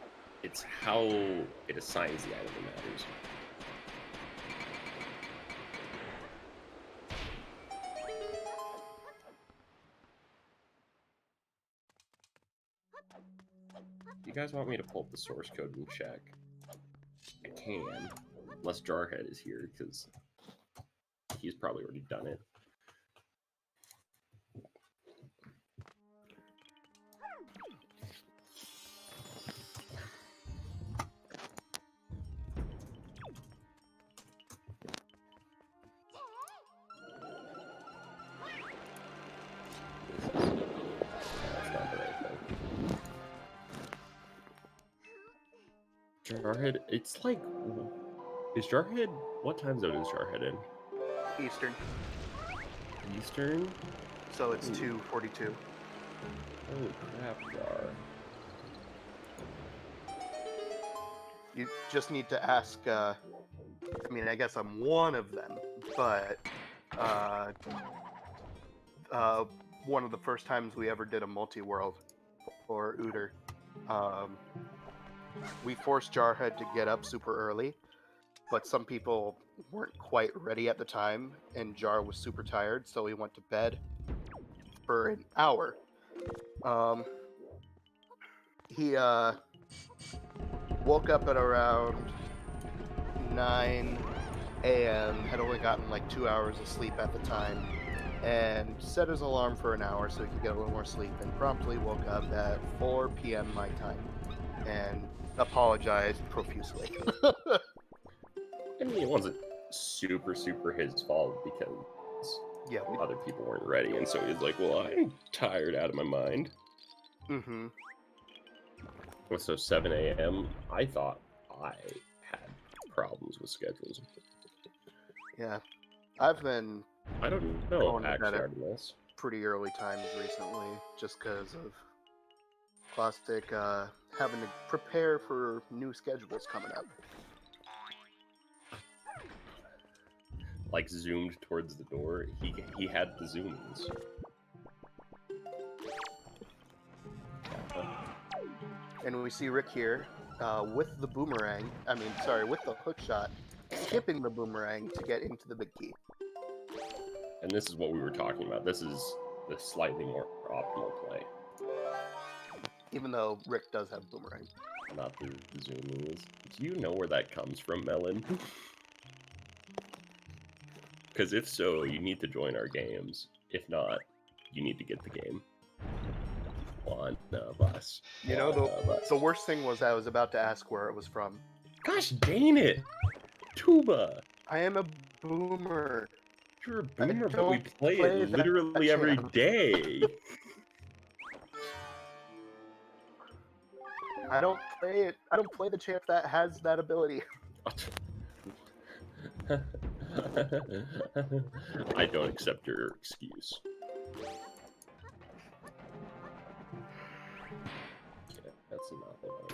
it's how it assigns the item that matters. You guys want me to pull up the source code and check? I can. Unless Jarhead is here, because he's probably already done it. Jarhead, it's like, is Jarhead, what time zone is Jarhead in? Eastern. Eastern? So it's 2:42. Holy crap, Jar. You just need to ask, I mean, I guess I'm one of them, but one of the first times we ever did a multi-world for Uter, we forced Jarhead to get up super early, but some people weren't quite ready at the time, and Jar was super tired, so he went to bed for an hour. He woke up at around 9 a.m., had only gotten like 2 hours of sleep at the time, and set his alarm for an hour so he could get a little more sleep, and promptly woke up at 4 p.m. my time, and apologized profusely. I mean, it wasn't super his fault because Yeah, other people weren't ready, and so he's like, well, I'm tired out of my mind. Mm-hmm. So 7 a.m., I thought I had problems with schedules. Yeah. I've been I don't know, going to bed actually, at Artemis. pretty early times recently, just because of Plastic having to prepare for new schedules coming up. Like, zoomed towards the door. He had the zooms. And we see Rick here with the boomerang, with the hook shot, skipping the boomerang to get into the big key. And this is what we were talking about. This is the slightly more optimal play. Even though Rick does have boomerang. Not the zoomies. Do you know where that comes from, Melon? Because if so, you need to join our games. If not, you need to get the game. One of us. You know, the worst thing was I was about to ask where it was from. Gosh dang it! Tuba! I am a boomer. You're a boomer, but we don't play play it that literally every champ. day. I don't play it. I don't play the champ that has that ability. I don't accept your excuse. Okay, that's not what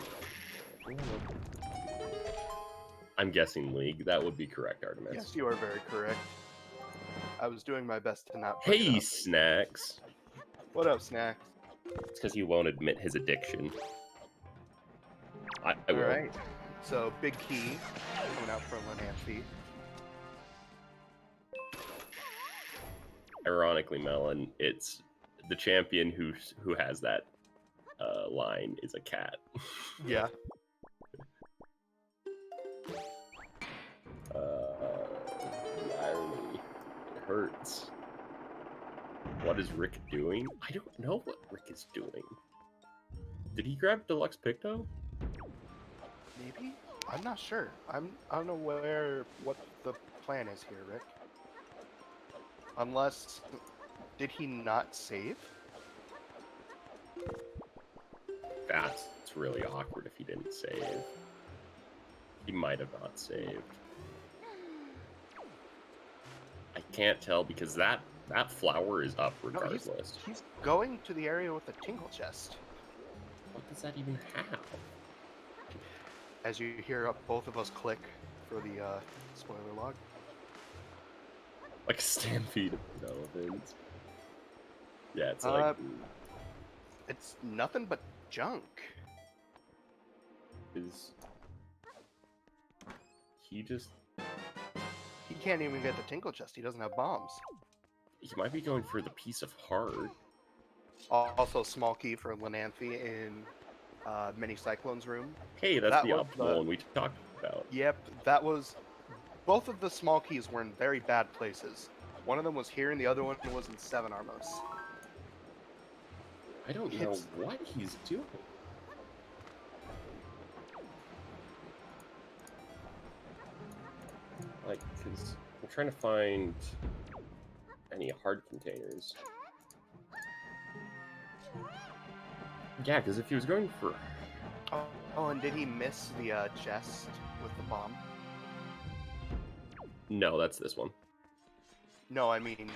I'm guessing League. That would be correct, Artemis. Yes, you are very correct. I was doing my best to not. Fuck it Hey, up. Snacks. What up, Snacks? It's because he won't admit his addiction. I All will. right. So big key coming out from Lenamphy. Ironically, Melon, it's the champion who has that line is a cat. Yeah. The irony. It hurts. What is Rick doing? I don't know what Rick is doing. Did he grab Deluxe Picto? Maybe. I'm not sure. I don't know what the plan is here, Rick. Unless, did he not save? That's really awkward if he didn't save. He might have not saved. I can't tell because that flower is up No, regardless. he's going to the area with the tingle chest. What does that even have? As you hear both of us click for the spoiler log. Like a stampede of elephants. Yeah, it's like... It's nothing but junk. Is... He just... He can't even get the tingle chest. He doesn't have bombs. He might be going for the piece of heart. Also, small key for Lenamphy in Mini Cyclone's room. Hey, that's That the was optimal one we talked about. Yep, that was... Both of the small keys were in very bad places. One of them was here, and the other one was in 7 Armos. I don't know what he's doing. Like, because I'm trying to find any hard containers. Yeah, because if he was going for... Oh, and did he miss the chest with the bomb? No, that's this one. No, I mean,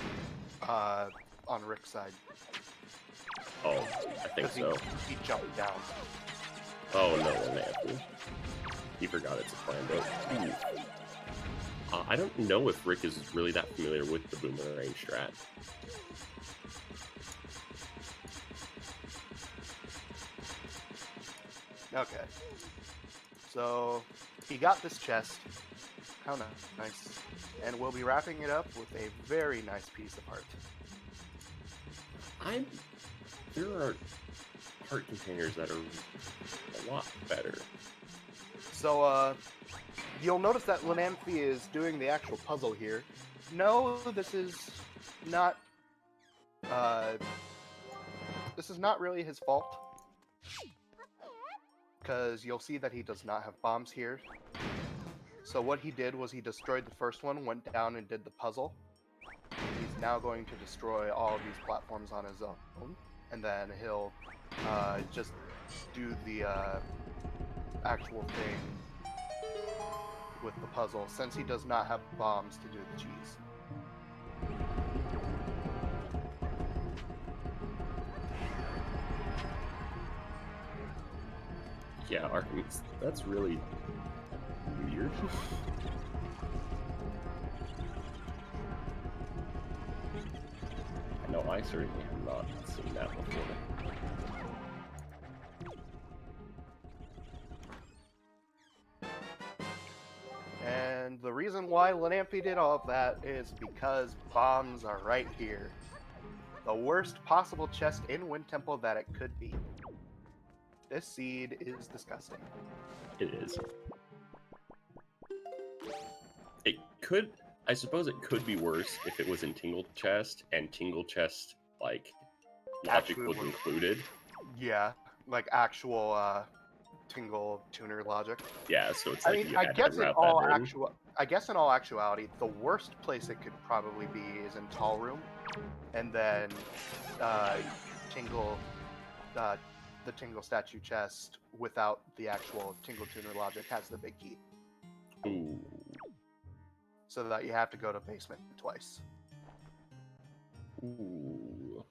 on Rick's side. Oh, I think 'Cause so. He jumped down. Oh, no, Lenamphy. He forgot it's a Plando. I don't know if Rick is really that familiar with the boomerang strat. Okay. So, he got this chest. How nice. And we'll be wrapping it up with a very nice piece of heart. There are heart containers that are a lot better. So, you'll notice that Lenamphy is doing the actual puzzle here. No, this is not really his fault. Because you'll see that he does not have bombs here. So what he did was he destroyed the first one, went down and did the puzzle. He's now going to destroy all of these platforms on his own. And then he'll just do the actual thing with the puzzle, since he does not have bombs to do the cheese. Yeah, Artemis, that's really weird. I know I certainly have not seen that before. And the reason why Lenamphy did all of that is because bombs are right here. The worst possible chest in Wind Temple that it could be. This seed is disgusting. It is. It could, I suppose it could be worse if it was in Tingle Chest, and Tingle Chest, like, logic Actually was would- included. Yeah, like actual Tingle tuner logic. Yeah, so it's I like mean, you I had guess to it route all that in. actual. I guess in all actuality, the worst place it could probably be is in Tall Room, and then Tingle, the Tingle statue chest without the actual Tingle Tuner logic has the big key, Ooh. so that you have to go to basement twice. Ooh.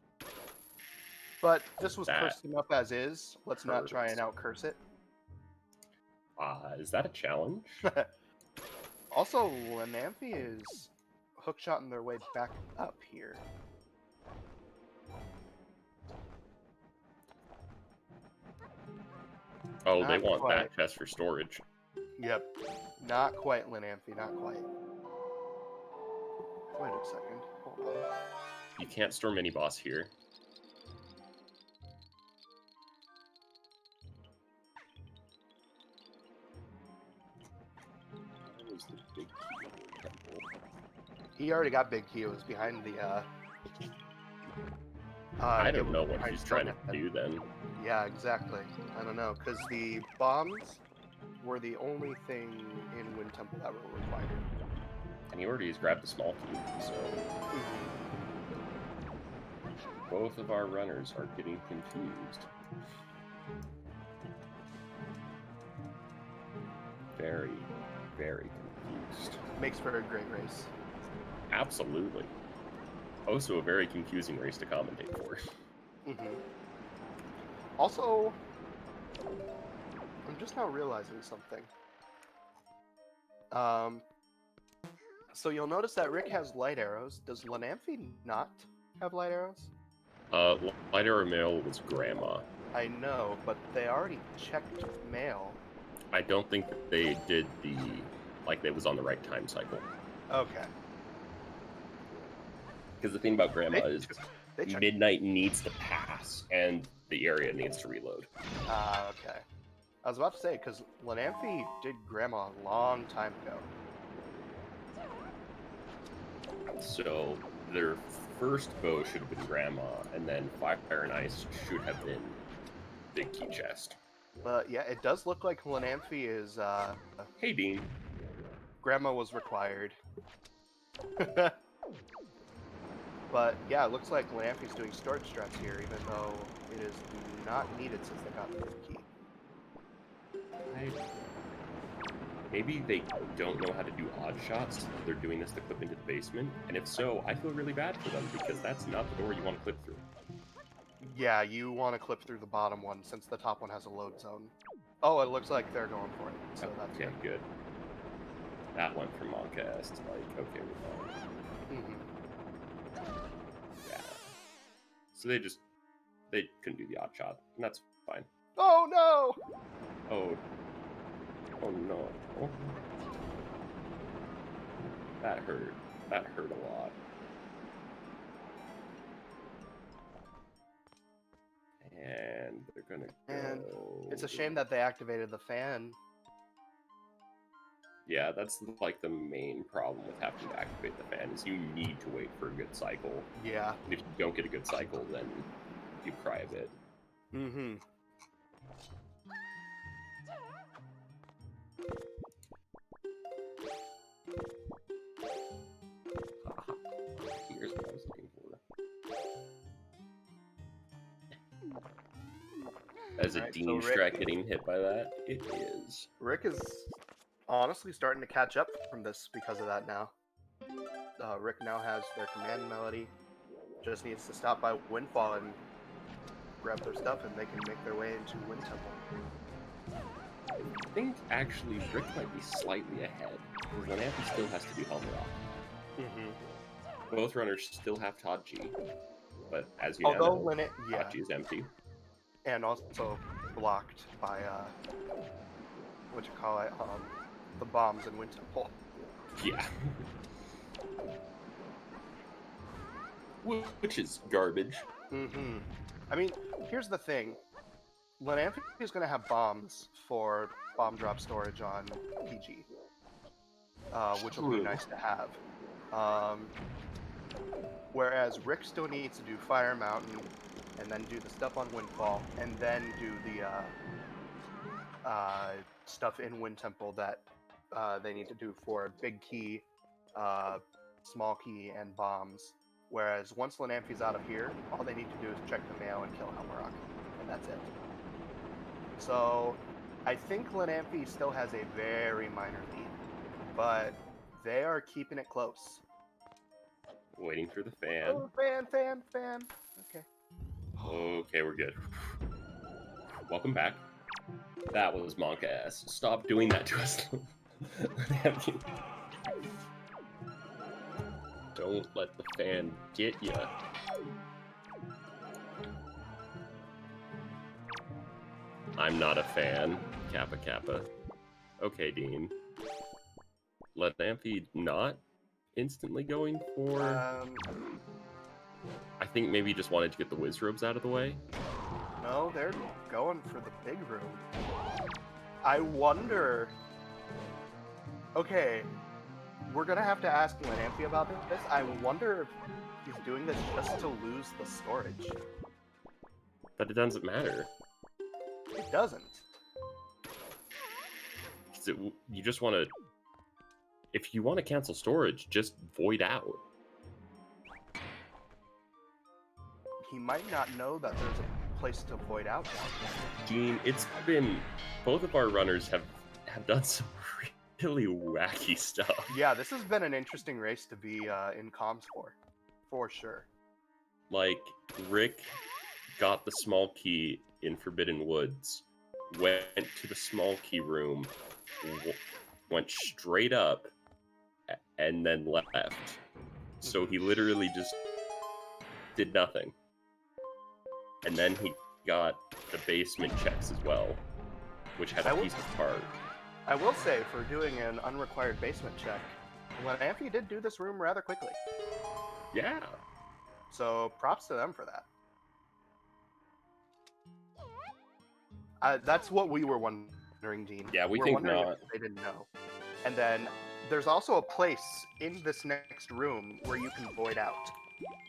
But this was That cursed enough as is. Let's not try hurts. and out curse it. Is that a challenge? Also, Lenamphy is hookshotting their way back up here. Oh, they Not want quite. that chest for storage. Yep. Not quite, Lenamphy, not quite. Wait a second. Hold on. You can't store mini boss here. Where was the big key temple? He already got big key. It was behind the, I it don't was know what behind he's trying to Stonehenge. do then. Yeah, exactly. I don't know, because the bombs were the only thing in Wind Temple that were required. And he already has grabbed the small key, so both of our runners are getting confused. Very, very confused. Makes for a great race. Absolutely. Also a very confusing race to commentate for. Also, I'm just now realizing something. So you'll notice that Rick has light arrows. Does Lenamphy not have light arrows? Light arrow mail was grandma. I know, but they already checked mail. I don't think that they did the, like, it was on the right time cycle. Okay. Because the thing about grandma They- is They checked. midnight needs to pass, and the area needs to reload. Okay. I was about to say, because Lenamphy did Grandma a long time ago. So their first bow should have been grandma, and then fire and ice should have been big key chest. But yeah, it does look like Lenamphy is, Hey, Dean. Grandma was required. But yeah, it looks like Lenamphy's doing storage strats here, even though it is not needed since they got the key. Maybe they don't know how to do odd shots. They're doing this to clip into the basement, and if so, I feel really bad for them because that's not the door you want to clip through. Yeah, you want to clip through the bottom one since the top one has a load zone. Oh, it looks like they're going for it. So that's Okay, good. That went from Moncast. Like, okay, we're fine. Yeah. So they couldn't do the odd shot, and that's fine. Oh no! Oh no. That hurt. That hurt a lot. And they're gonna And go... it's a shame that they activated the fan. Yeah, that's like the main problem with having to activate the fan is you need to wait for a good cycle. Yeah. And if you don't get a good cycle, then you cry a bit. Here's what I was looking for. As a Alright, so Dean Rick- Strat getting hit by that, it is. Rick is honestly starting to catch up from this because of that now. Rick now has their command melody. Just needs to stop by Windfall and grab their stuff, and they can make their way into Wind Temple. I think actually Rick might be slightly ahead, because Lenamphy still has to do Helm Rock. Both runners still have Todd G, but as you Although know, when it, yeah, Todd G is empty. and also blocked by what you call it, the bombs in Wind Temple. Yeah. Which is garbage. I mean, here's the thing. Lenamphy is going to have bombs for bomb drop storage on PG, which will be True. nice to have. Whereas Rick still needs to do Fire Mountain, and then do the stuff on Windfall, and then do the stuff in Wind Temple that they need to do for big key, small key, and bombs. Whereas once Lenamphy's out of here, all they need to do is check the mail and kill Helmarok, and that's it. So I think Lenamphy still has a very minor lead, but they are keeping it close. Waiting for the fan. Oh, fan. Okay. Okay, we're good. Welcome back. That was Monka ass. Stop doing that to us. Don't let the fan get ya. I'm not a fan. Kappa Kappa. Okay, Dean. Lenamphy not instantly going for... I think maybe he just wanted to get the whiz robes out of the way. No, they're going for the big room. I wonder... Okay, we're gonna have to ask Lenamphy about this. I wonder if he's doing this just to lose the storage. But it doesn't matter. It doesn't. You just want to... If you want to cancel storage, just void out. He might not know that there's a place to void out down there. Dean, it's been... Both of our runners have done some really wacky stuff. Yeah, this has been an interesting race to be in comms for sure. Like, Rick got the small key in Forbidden Woods, went to the small key room, went straight up, and then left. So he literally just did nothing. And then he got the basement checks as well, which had a piece of part. I will say, for doing an unrequired basement check, Lenamphy did do this room rather quickly. Yeah. So props to them for that. That's what we were wondering, Dean. Yeah, we're think not. if they didn't know. And then there's also a place in this next room where you can void out.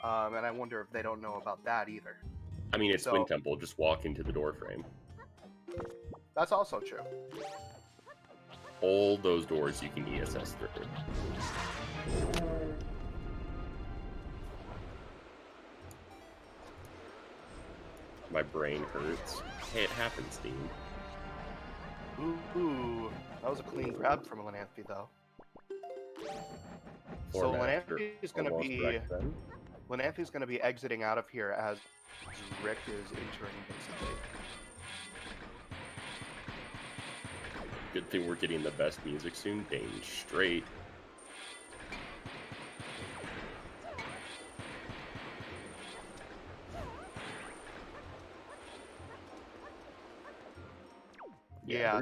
And I wonder if they don't know about that either. I mean, it's Wind Temple. Just walk into the door frame. That's also true. All those doors you can ESS through. My brain hurts. Hey, it happens, Dean. Ooh, that was a clean grab from Lenamphy, though. So Lenamphy's going to be exiting out of here as Rick is entering, basically. Good thing we're getting the best music soon. Dang straight. Yeah,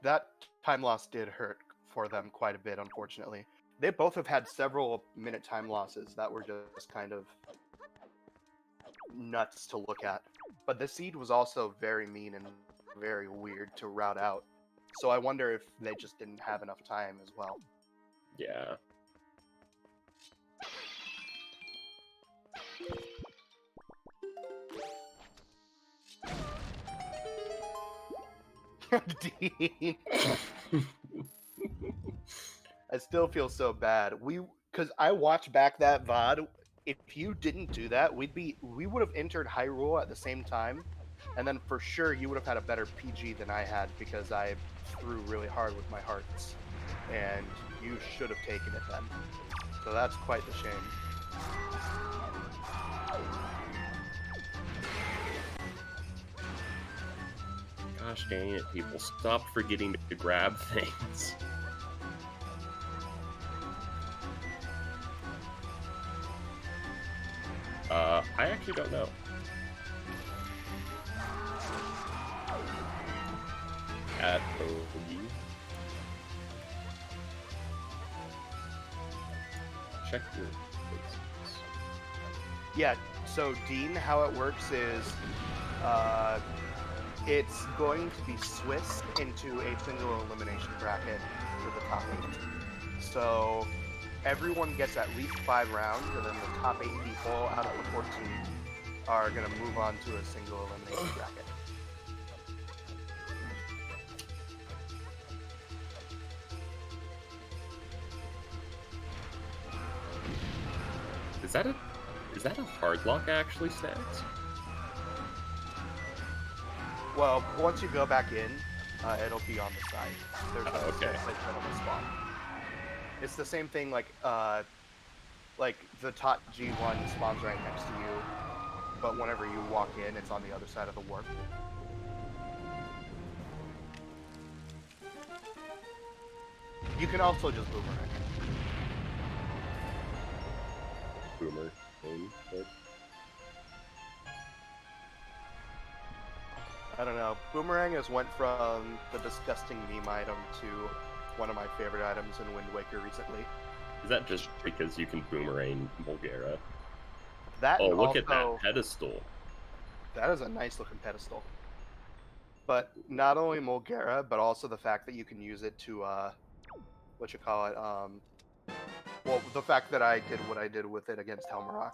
that time loss did hurt for them quite a bit, unfortunately. They both have had several minute time losses that were just kind of nuts to look at. But the seed was also very mean and very weird to route out. So I wonder if they just didn't have enough time as well. Yeah. Dean. I still feel so bad. Because I watched back that VOD. If you didn't do that, we would have entered Hyrule at the same time, and then for sure you would have had a better PG than I had because I threw really hard with my hearts, and you should have taken it then. So that's quite the shame. Gosh dang it, people. Stop forgetting to grab things. I actually don't know. At Bogey. Check your places. Yeah, so Dean, how it works is it's going to be Swiss into a single elimination bracket for the top 8. So everyone gets at least 5 rounds, and then the top 8 people out of the 14 are going to move on to a single elimination bracket. Is that a hard lock actually, Snacks? Well, once you go back in, it'll be on the side. There's a Okay. placement on the spot. It's the same thing like the top G1 spawns right next to you, but whenever you walk in, it's on the other side of the warp. You can also just boomerang. Boomer. I don't know. Boomerang has went from the disgusting meme item to one of my favorite items in Wind Waker recently. Is that just because you can boomerang Mulgara? That Oh, and look at that also- pedestal. That is a nice looking pedestal. But not only Mulgara, but also the fact that you can use it to, well, the fact that I did what I did with it against Helmarock.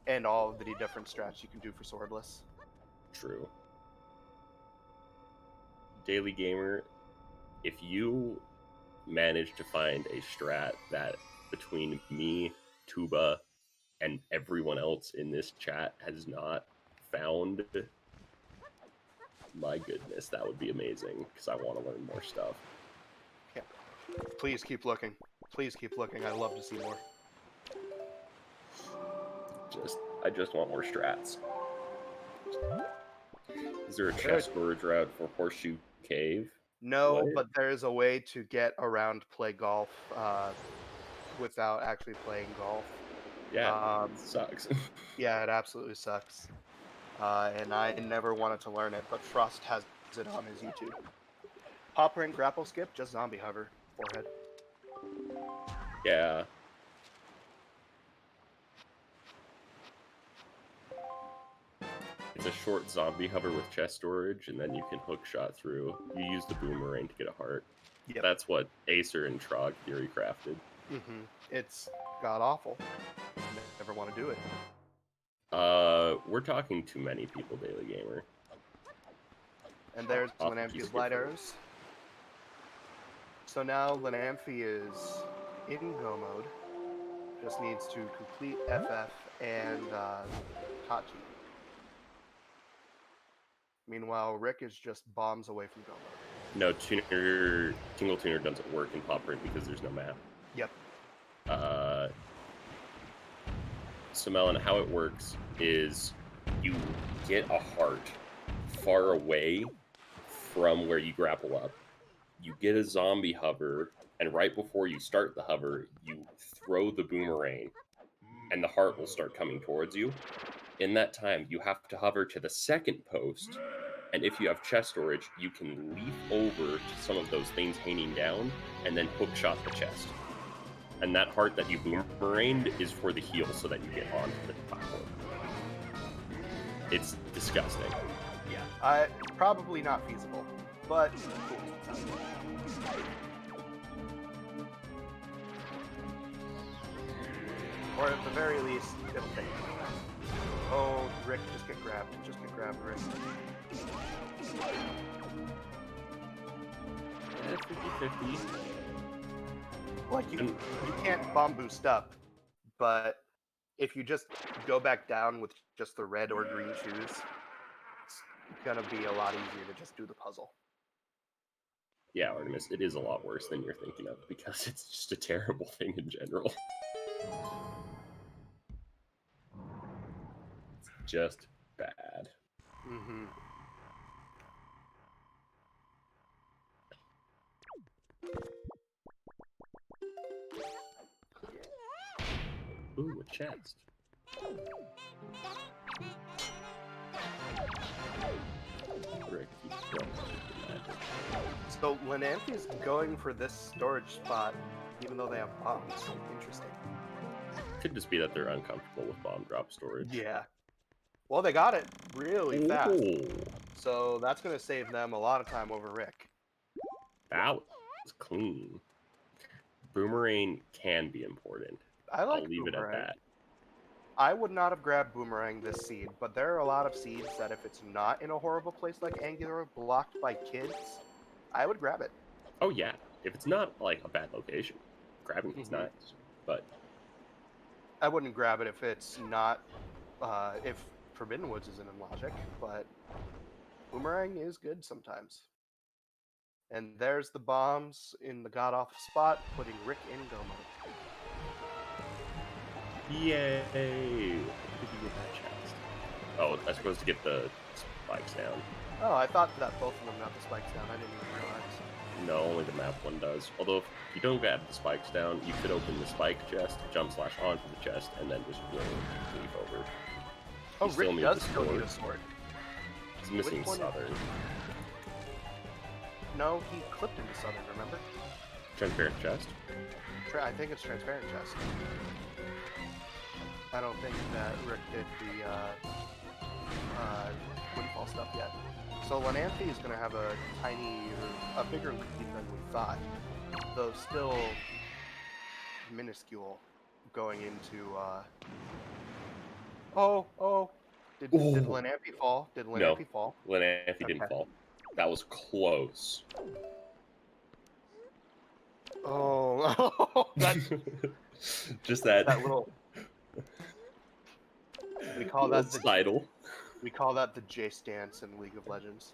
And all of the different strats you can do for Swordless. True. Daily Gamer, if you manage to find a strat that between me, Tuba, and everyone else in this chat has not found, my goodness, that would be amazing, because I want to learn more stuff. Yeah. Please keep looking. Please keep looking. I'd love to see more. I just want more strats. Is there a chest storage route for Horseshoe Cave? No, What? but there is a way to get around play golf without actually playing golf. Yeah, it sucks. Yeah, it absolutely sucks. And I never wanted to learn it, but Frost has it on his YouTube. Hop rank grapple skip, just zombie hover, forehead. Yeah. It's a short zombie hover with chest storage, and then you can hook shot through. You use the boomerang to get a heart. Yep. That's what Acer and Trog Theory crafted. It's god awful. Never want to do it. We're talking too many people, Daily Gamer. And there's Off Lenamphy's GC light arrows. So now Lenamphy is in go mode. Just needs to complete FF and Tachi. Meanwhile, Rick is just bombs away from go mode. No, Tingle Tuner doesn't work in Pop Print because there's no map. Yep. So Melon, how it works is you get a heart far away from where you grapple up. You get a zombie hover, and right before you start the hover, you throw the boomerang, and the heart will start coming towards you. In that time, you have to hover to the second post, and if you have chest storage, you can leap over to some of those things hanging down, and then hook shot the chest. And that heart that you boomeranged is for the heal so that you get onto the platform. It's disgusting. Yeah. Probably not feasible, but cool. Or at the very least, it'll take. Oh, Rick, just get grabbed. Just get grabbed, Rick. Yeah, 50-50. Like, you can't bomb boost up, but if you just go back down with just the red or green shoes, it's gonna be a lot easier to just do the puzzle. Yeah, Artemis, it is a lot worse than you're thinking of, because it's just a terrible thing in general. It's just bad. Mm-hmm. Ooh, a chest. Rick, you don't like the magic. So Lenamphy's going for this storage spot, even though they have bombs. Interesting. Could just be that they're uncomfortable with bomb drop storage. Yeah. Well, they got it really fast, Ooh, so that's gonna save them a lot of time over Rick. that was clean. Boomerang can be important. I like I'll leave it at Boomerang. that. I would not have grabbed Boomerang this seed, but there are a lot of seeds that if it's not in a horrible place like Angular, blocked by kids, I would grab it. Oh yeah, if it's not like a bad location, grabbing it's Mhm. nice. But I wouldn't grab it if it's not, if Forbidden Woods isn't in logic, but Boomerang is good sometimes. And there's the bombs in the god-awful spot, putting Rick in go mode. Yay! Did you get that chest? Oh, I'm supposed to get the spikes down. Oh, I thought that both of them got the spikes down. I didn't even realize. No, only the map one does. Although, if you don't get the spikes down, you could open the spike chest, jump slash onto the chest, and then just roll and leave over. Oh, You still Rick need does the still need sword. a sword. He's missing Which one is- Southern. No, he clipped into Southern, remember? Transparent chest? I think it's Transparent Chest. I don't think that Rick did the Windfall stuff yet. So Lenamphy is going to have a bigger lead than we thought, though still minuscule going into. Did Lenamphy fall? Did Lenamphy fall? Lenamphy didn't fall. That was close. Oh, that's Just that. that little. We call that the title. We call that the J stance in League of Legends.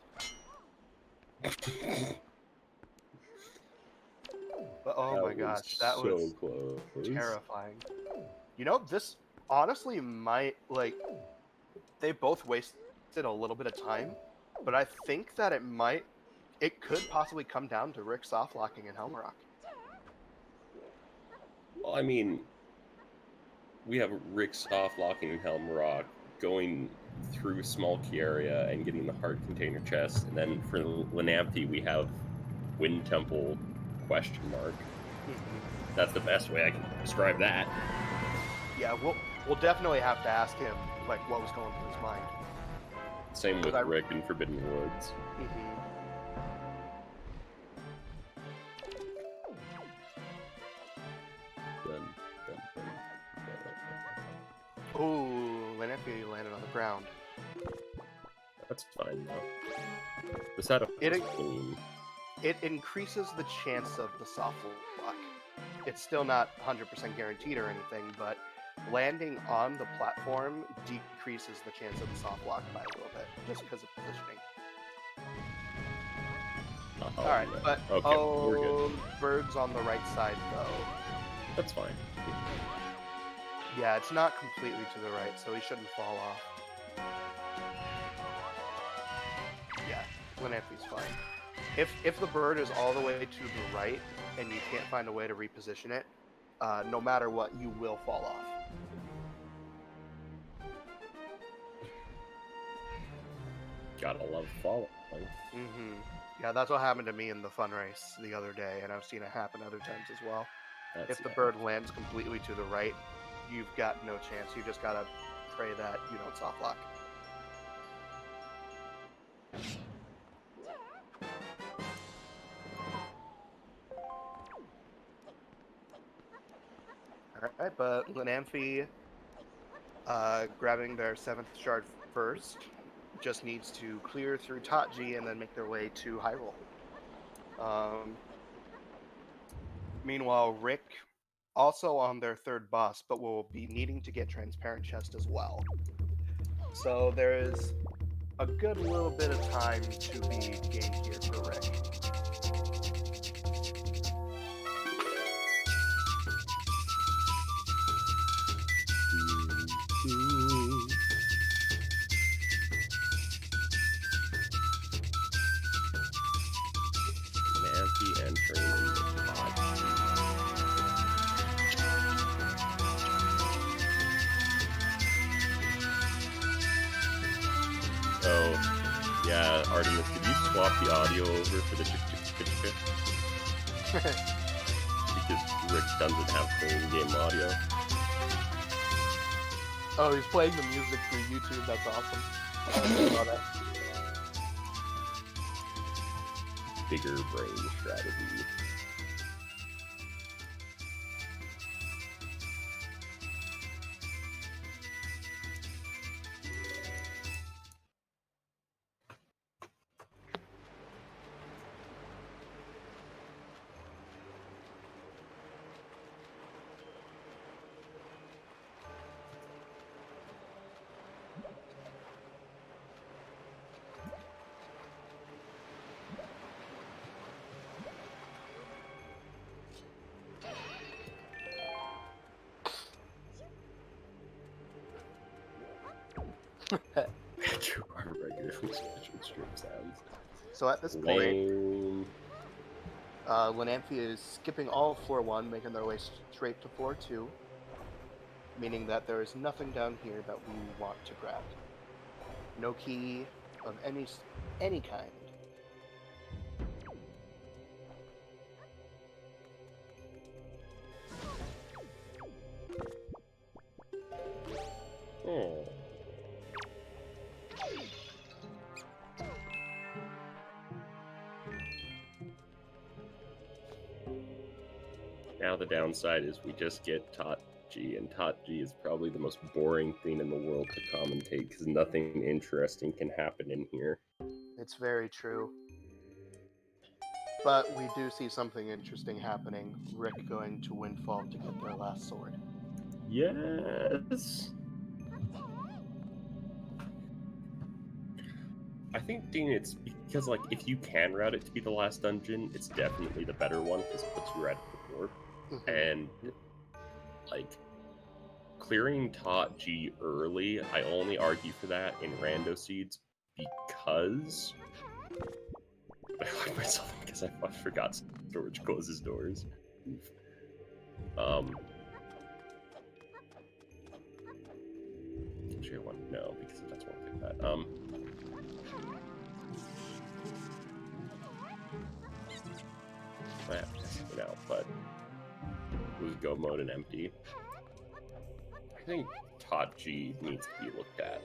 But oh my gosh, that so was close. terrifying. You know, this honestly might, like, they both wasted a little bit of time, but I think that it could possibly come down to Rick soft locking in Helm Rock. Well, I mean, we have Rick soft locking in Helm Rock, going through small key area and getting the hard container chest, and then for Lenamphy we have Wind Temple ? That's the best way I can describe that. Yeah, we'll definitely have to ask him, like, what was going through his mind. Same with Rick in Forbidden Woods. Ooh, Lenamphy landed on the ground. That's fine though. The setup is clean. It increases the chance of the soft lock. It's still not 100% guaranteed or anything, but landing on the platform decreases the chance of the soft lock by a little bit, just because of positioning. Alright, but we're good. Bird's on the right side though. That's fine. Yeah, it's not completely to the right, so he shouldn't fall off. Yeah, Lenamphy's fine. If the bird is all the way to the right and you can't find a way to reposition it, no matter what, you will fall off. Gotta love falling. Yeah, that's what happened to me in the fun race the other day, and I've seen it happen other times as well. If the bird lands completely to the right, you've got no chance. You just gotta pray that you don't soft lock. Alright, but Lenamphy, grabbing their 7th shard first, just needs to clear through Tatji and then make their way to Hyrule. Meanwhile, Rick, also on their 3rd boss, but will be needing to get Transparent Chest as well. So there is a good little bit of time to be gained here for Rick. Lenamphy entering the pod. Oh, yeah, Artemis, did you swap the audio over for the chick? Because Rick doesn't have clean game audio. Oh, he's playing the music through YouTube. That's awesome. I saw that. Bigger brain strategy. True are regularly scheduled stream sounds. So at this point, Lame. Lenamphy is skipping all of floor 1, making their way straight to floor 2, meaning that there is nothing down here that we want to grab. No key of any kind. Oh. Now the downside is we just get Tot G, and Tot G is probably the most boring thing in the world to commentate because nothing interesting can happen in here. It's very true. But we do see something interesting happening. Rick going to Windfall to get their last sword. Yes. I think, Dean, it's because, like, if you can route it to be the last dungeon, it's definitely the better one because it puts you right at the door. And, like, clearing Tot G early, I only argue for that in Rando Seeds because I like myself because I forgot storage closes doors. Actually, I want to know because that's one thing that I have to test it out, but was go mode and empty. I think Tot G needs to be looked at.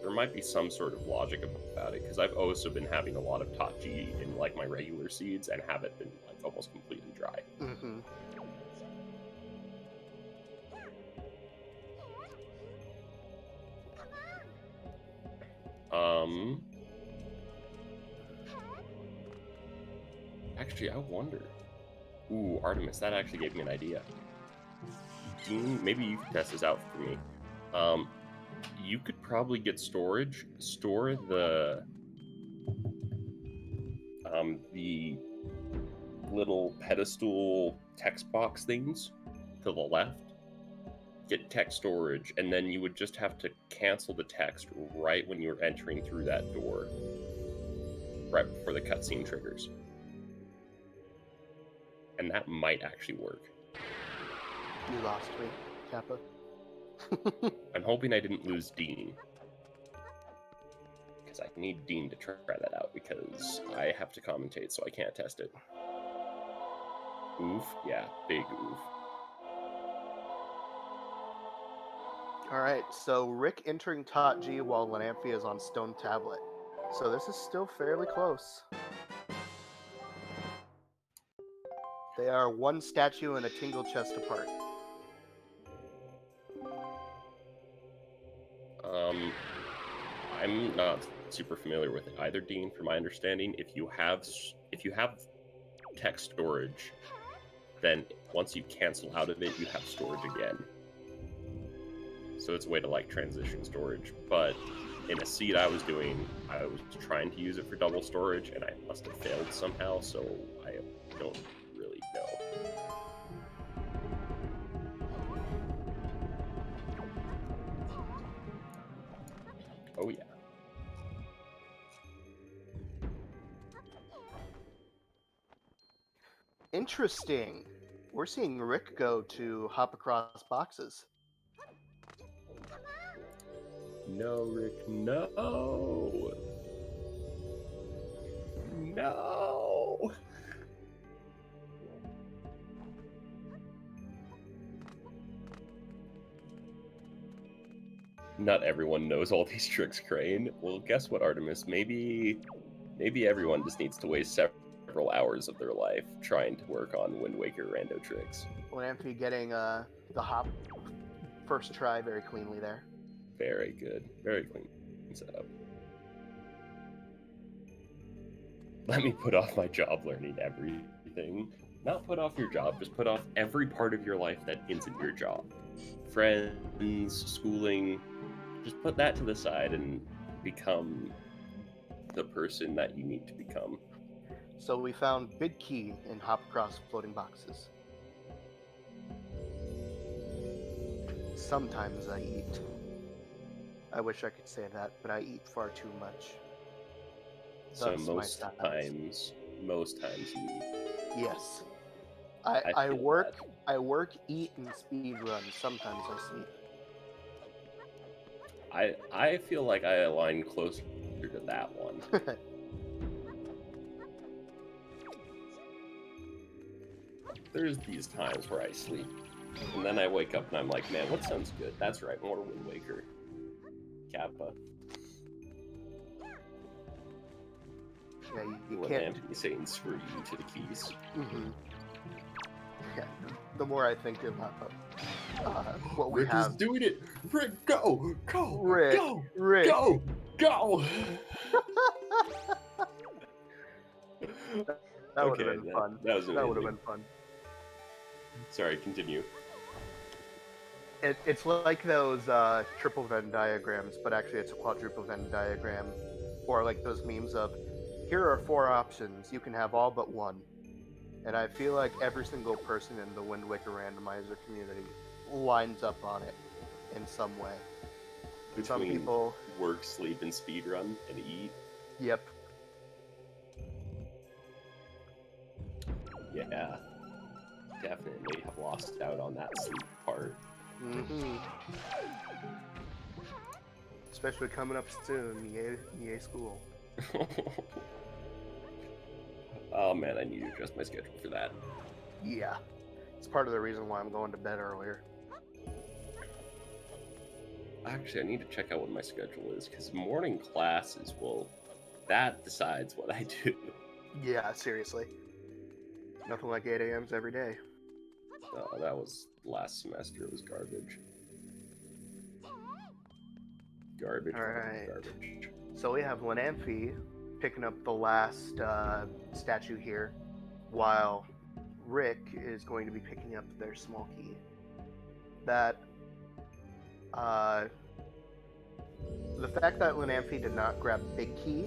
There might be some sort of logic about it, because I've also been having a lot of Tot G in like my regular seeds and have it been like almost completely dry. Mm-hmm. Actually, I wonder. Ooh, Artemis, that actually gave me an idea. Dean, maybe you could test this out for me. You could probably get storage. Store the little pedestal text box things to the left. Get text storage, and then you would just have to cancel the text right when you were entering through that door, right before the cutscene triggers. And that might actually work. You lost me, Kappa. I'm hoping I didn't lose Dean. Because I need Dean to try that out, because I have to commentate, so I can't test it. Oof? Yeah, big oof. Alright, so Rick entering Tot G while Lenamphy is on Stone Tablet. So this is still fairly close. They are one statue and a tingle chest apart. I'm not super familiar with it either, Dean. From my understanding, if you have text storage, then once you cancel out of it, you have storage again. So it's a way to like transition storage. But in a seed I was doing, I was trying to use it for double storage, and I must have failed somehow. So I don't really know. Oh yeah. Interesting. We're seeing Rick go to hop across boxes. No, Rick, no! No! Not everyone knows all these tricks, Crane. Well, guess what, Artemis? Maybe everyone just needs to waste several hours of their life trying to work on Wind Waker rando tricks. Lenamphy getting the hop first try very cleanly there. Very good. Very clean setup. Let me put off my job learning everything. Not put off your job, just put off every part of your life that isn't your job. Friends, schooling, just put that to the side and become the person that you need to become. So we found Big Key in hop across floating boxes. Sometimes I eat. I wish I could say that, but I eat far too much. So Thus my most size. times you. Yes. I I feel work, I work, eat, and speed run. Sometimes I sleep. I feel like I align closer to that one. There's these times where I sleep, and then I wake up and I'm like, man, what sounds good? That's right, more Wind Waker. Kappa. Yeah, you Let can't. Lenamphy saying screw you to the keys. Mm-hmm. Yeah, the more I think about what we Rick have, is doing it! Rick, go! Go! Rick, Go! Rick. Go! Go! That would Okay, have been fun. that was That would have amazing. been fun. Sorry, continue. It's like those triple Venn diagrams, but actually it's a quadruple Venn diagram, or like those memes of, here are 4 options. You can have all but one. And I feel like every single person in the Wind Waker randomizer community lines up on it in some way. Some Between people, work, sleep, and speedrun, and eat. yep. Yeah. Definitely have lost out on that sleep part. Mm-hmm. Especially coming up soon, EA school. Oh man, I need to adjust my schedule for that. Yeah. It's part of the reason why I'm going to bed earlier. Actually, I need to check out what my schedule is, because morning classes, well, that decides what I do. Yeah, seriously. Nothing like 8 a.m.s every day. That was last semester. It was garbage. Garbage. Alright. Garbage. So we have Lenamphy picking up the last statue here, while Rick is going to be picking up their small key. That, the fact that Lenamphy did not grab Big Key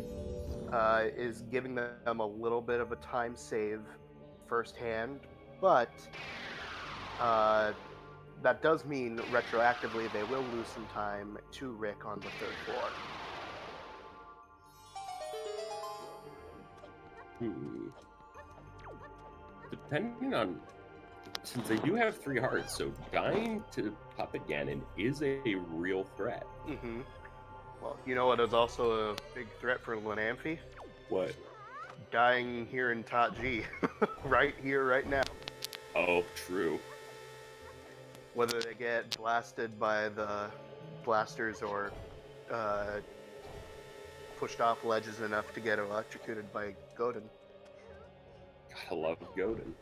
is giving them a little bit of a time save firsthand, but that does mean retroactively they will lose some time to Rick on the 3rd floor. Depending on, since they do have 3 hearts, so dying to Puppet Ganon is a real threat. Mm-hmm. Well, you know what is also a big threat for Lenamphy? What? Dying here in Tot G. Right here, right now. Oh, true. Whether they get blasted by the blasters or pushed off ledges enough to get electrocuted by Godin. Gotta love Godin.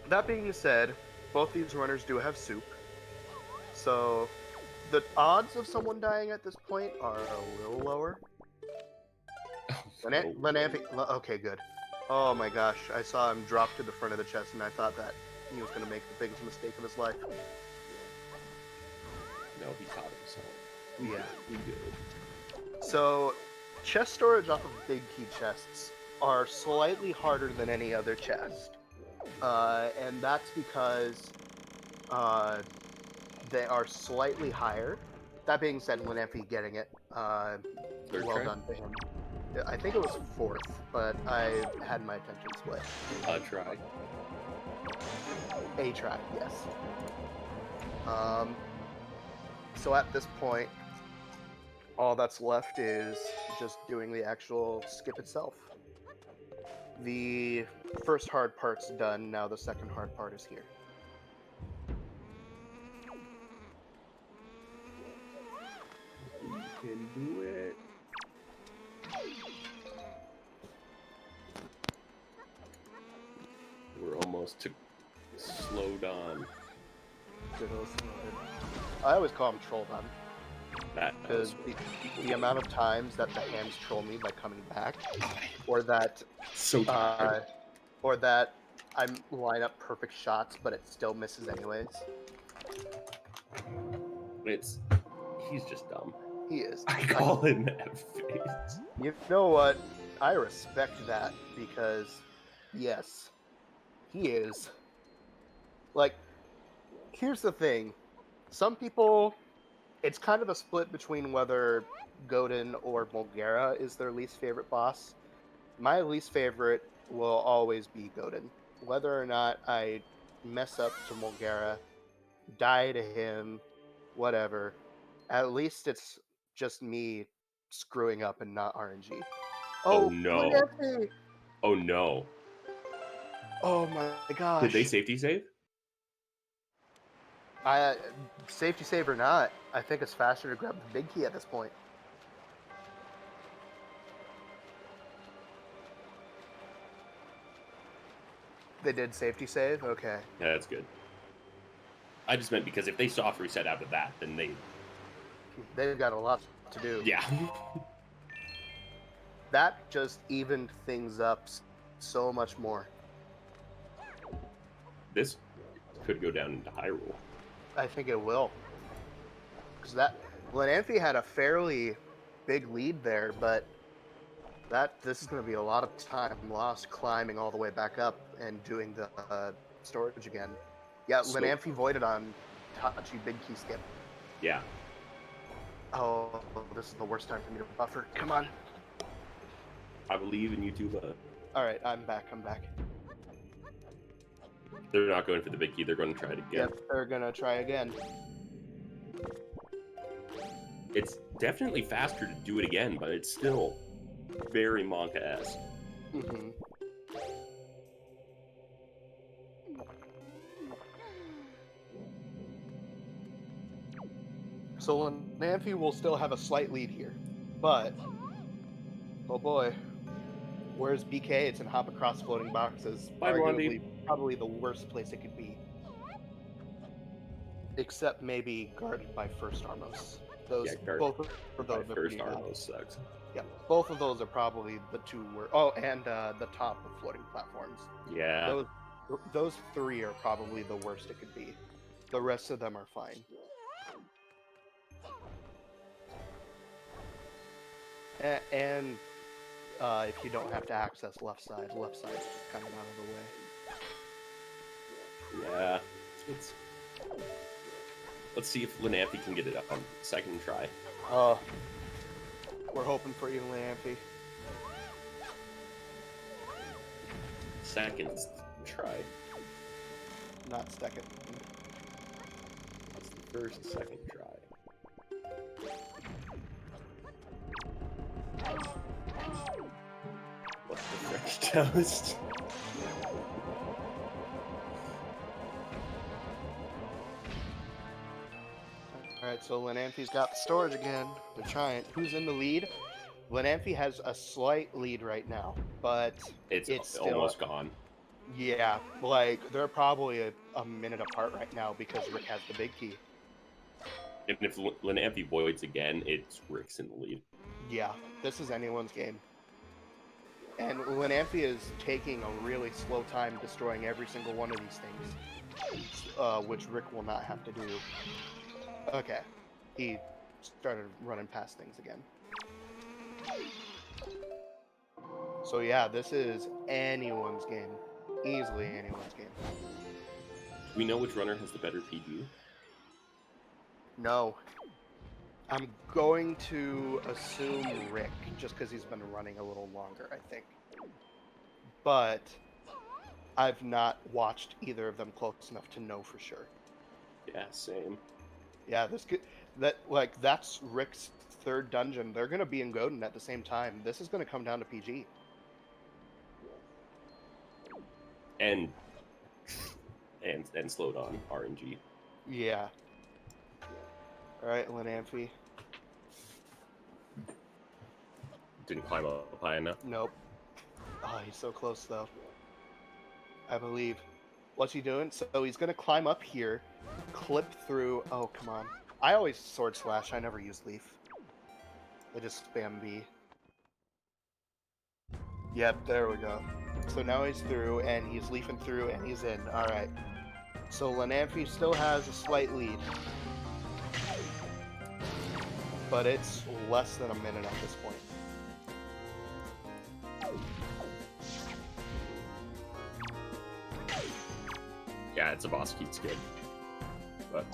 That being said, both these runners do have soup. So the odds of someone dying at this point are a little lower. Lenamphy, okay, good. Oh my gosh, I saw him drop to the front of the chest and I thought that he was going to make the biggest mistake of his life. No, he caught himself. Yeah. We good. So, chest storage off of big key chests are slightly harder than any other chest. And that's because they are slightly higher. That being said, Lenamphy getting it, Third well try? done to him. I think it was 4th, but I had my attention split. Try. A try, yes. So at this point, all that's left is just doing the actual skip itself. The first hard part's done, now the second hard part is here. You can do it. We're almost to slowed on. I always call him Troll Done, That because the amount of times that the hands troll me by coming back, or that so tired. or that I line up perfect shots, but it still misses anyways. He's just dumb. He is. I call him F-face. You know what? I respect that because, yes, he is. Like, here's the thing. Some people It's kind of a split between whether Godin or Mulgara is their least favorite boss. My least favorite will always be Godin. Whether or not I mess up to Mulgara, die to him, whatever, at least it's just me screwing up and not RNG. Oh Oh, no. Lenamphy! Oh no. Oh my gosh. Did they safety save? I safety save or not, I think it's faster to grab the big key at this point. They did safety save? Okay. Yeah, that's good. I just meant because if they soft reset out of that, then They've got a lot to do. yeah. That just evened things up so much more. This could go down into Hyrule. I think it will. Because that Lenamphy had a fairly big lead there, but this is going to be a lot of time lost climbing all the way back up and doing the storage again. Yeah, So- Lenamphy voided on touchy big key skip. Yeah. Oh, this is the worst time for me to buffer. Come on. I believe in you too, but All right, I'm back. they're not going for the big key. They're going to try it again. Yep, they're going to try again. It's definitely faster to do it again, but it's still very Monka-esque. Mm-hmm. So Lenamphy will still have a slight lead here, but oh boy, where's BK? It's in hop across floating boxes. Bye, Arguably, probably the worst place it could be, except maybe guarded by First Armos. Those both of those are First pretty bad. Armos sucks. Yeah, both of those are probably the two worst. Oh, and the top of floating platforms. Yeah. Those three are probably the worst it could be. The rest of them are fine. And if you don't have to access left side is just kind of out of the way. Yeah. Let's see if Lenamphy can get it up on second try. We're hoping for you, Lenamphy. Second try. Not second. That's the first, second try. What's the French toast? Alright, so Lenamphy's got the storage again. They're trying. Who's in the lead? Lenamphy has a slight lead right now, but It's still, almost gone. Yeah, like they're probably a minute apart right now because Rick has the big key. And if Lenamphy voids again, it's Rick's in the lead. Yeah, this is anyone's game. And Lenamphy is taking a really slow time destroying every single one of these things, which Rick will not have to do. Okay, he started running past things again. So yeah, this is anyone's game. Easily anyone's game. Do we know which runner has the better PG? No. I'm going to assume Rick, just because he's been running a little longer, I think. But I've not watched either of them close enough to know for sure. Yeah, same. Yeah, that's Rick's third dungeon. They're gonna be in Godin at the same time. This is gonna come down to PG. And slowed on RNG. Yeah. Alright, Lenamphy. Didn't climb up high enough. Nope. Oh, he's so close though. I believe. What's he doing? So he's gonna climb up here, clip through. Oh, come on. I always sword slash. I never use leaf. I just spam B. Yep, there we go. So now he's through, and he's leafing through, and he's in. Alright. So Lenamphy still has a slight lead. But it's less than a minute at this point. Yeah, it's a boss keeps good. But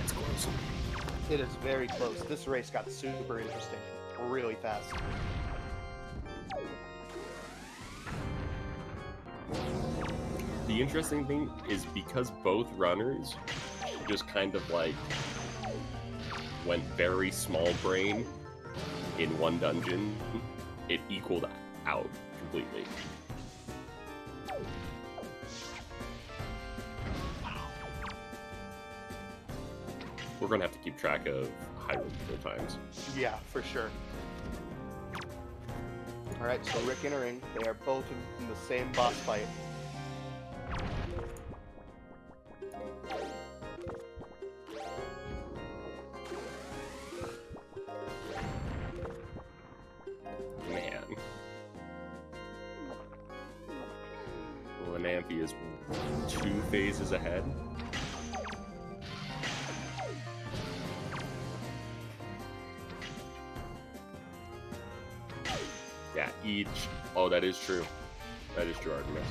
It's close. It is very close. This race got super interesting, really fast. The interesting thing is because both runners just kind of like went very small brain in one dungeon, it equaled out completely. We're gonna have to keep track of high roll times. Yeah, for sure. Alright, so Rick entering. They are both in the same boss fight. Man. Lenamphy is 2 phases ahead. Yeah, each. Oh, that is true. That is true, Artemis.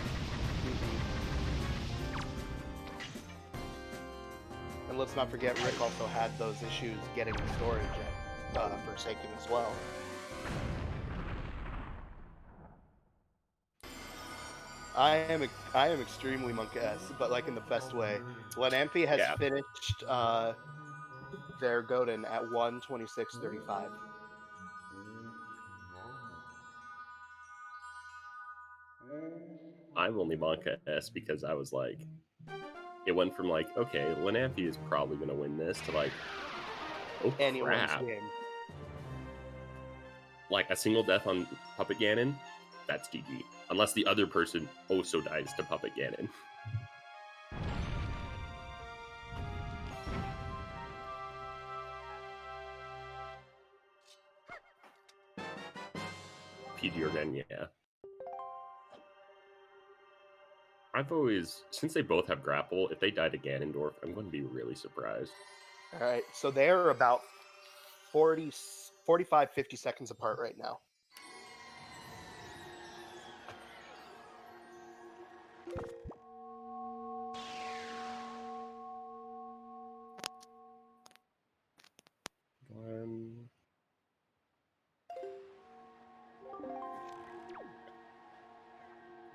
And let's not forget, Rick also had those issues getting the storage at Forsaken as well. I am extremely monk-esque, but like in the best way. Lenamphy has finished their Godin at 1:26:35. I'm only Monka S because I was like, it went from like, okay, Lenamphy is probably gonna win this to like, oh Anyone's crap, game. like a single death on Puppet Ganon, that's GG. Unless the other person also dies to Puppet Ganon. PG or then, yeah. I've always, since they both have grapple, if they die to Ganondorf, I'm going to be really surprised. Alright, so they're about 45, 50 seconds apart right now.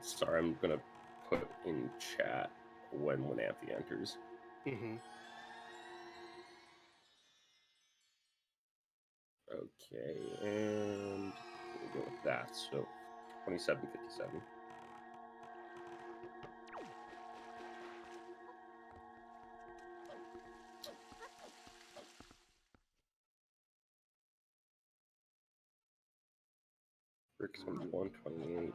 Sorry, I'm going to put in chat when Lenamphy enters. Mm-hmm. Okay, and we'll go with that. So, 27:57. Rick's going to be 128.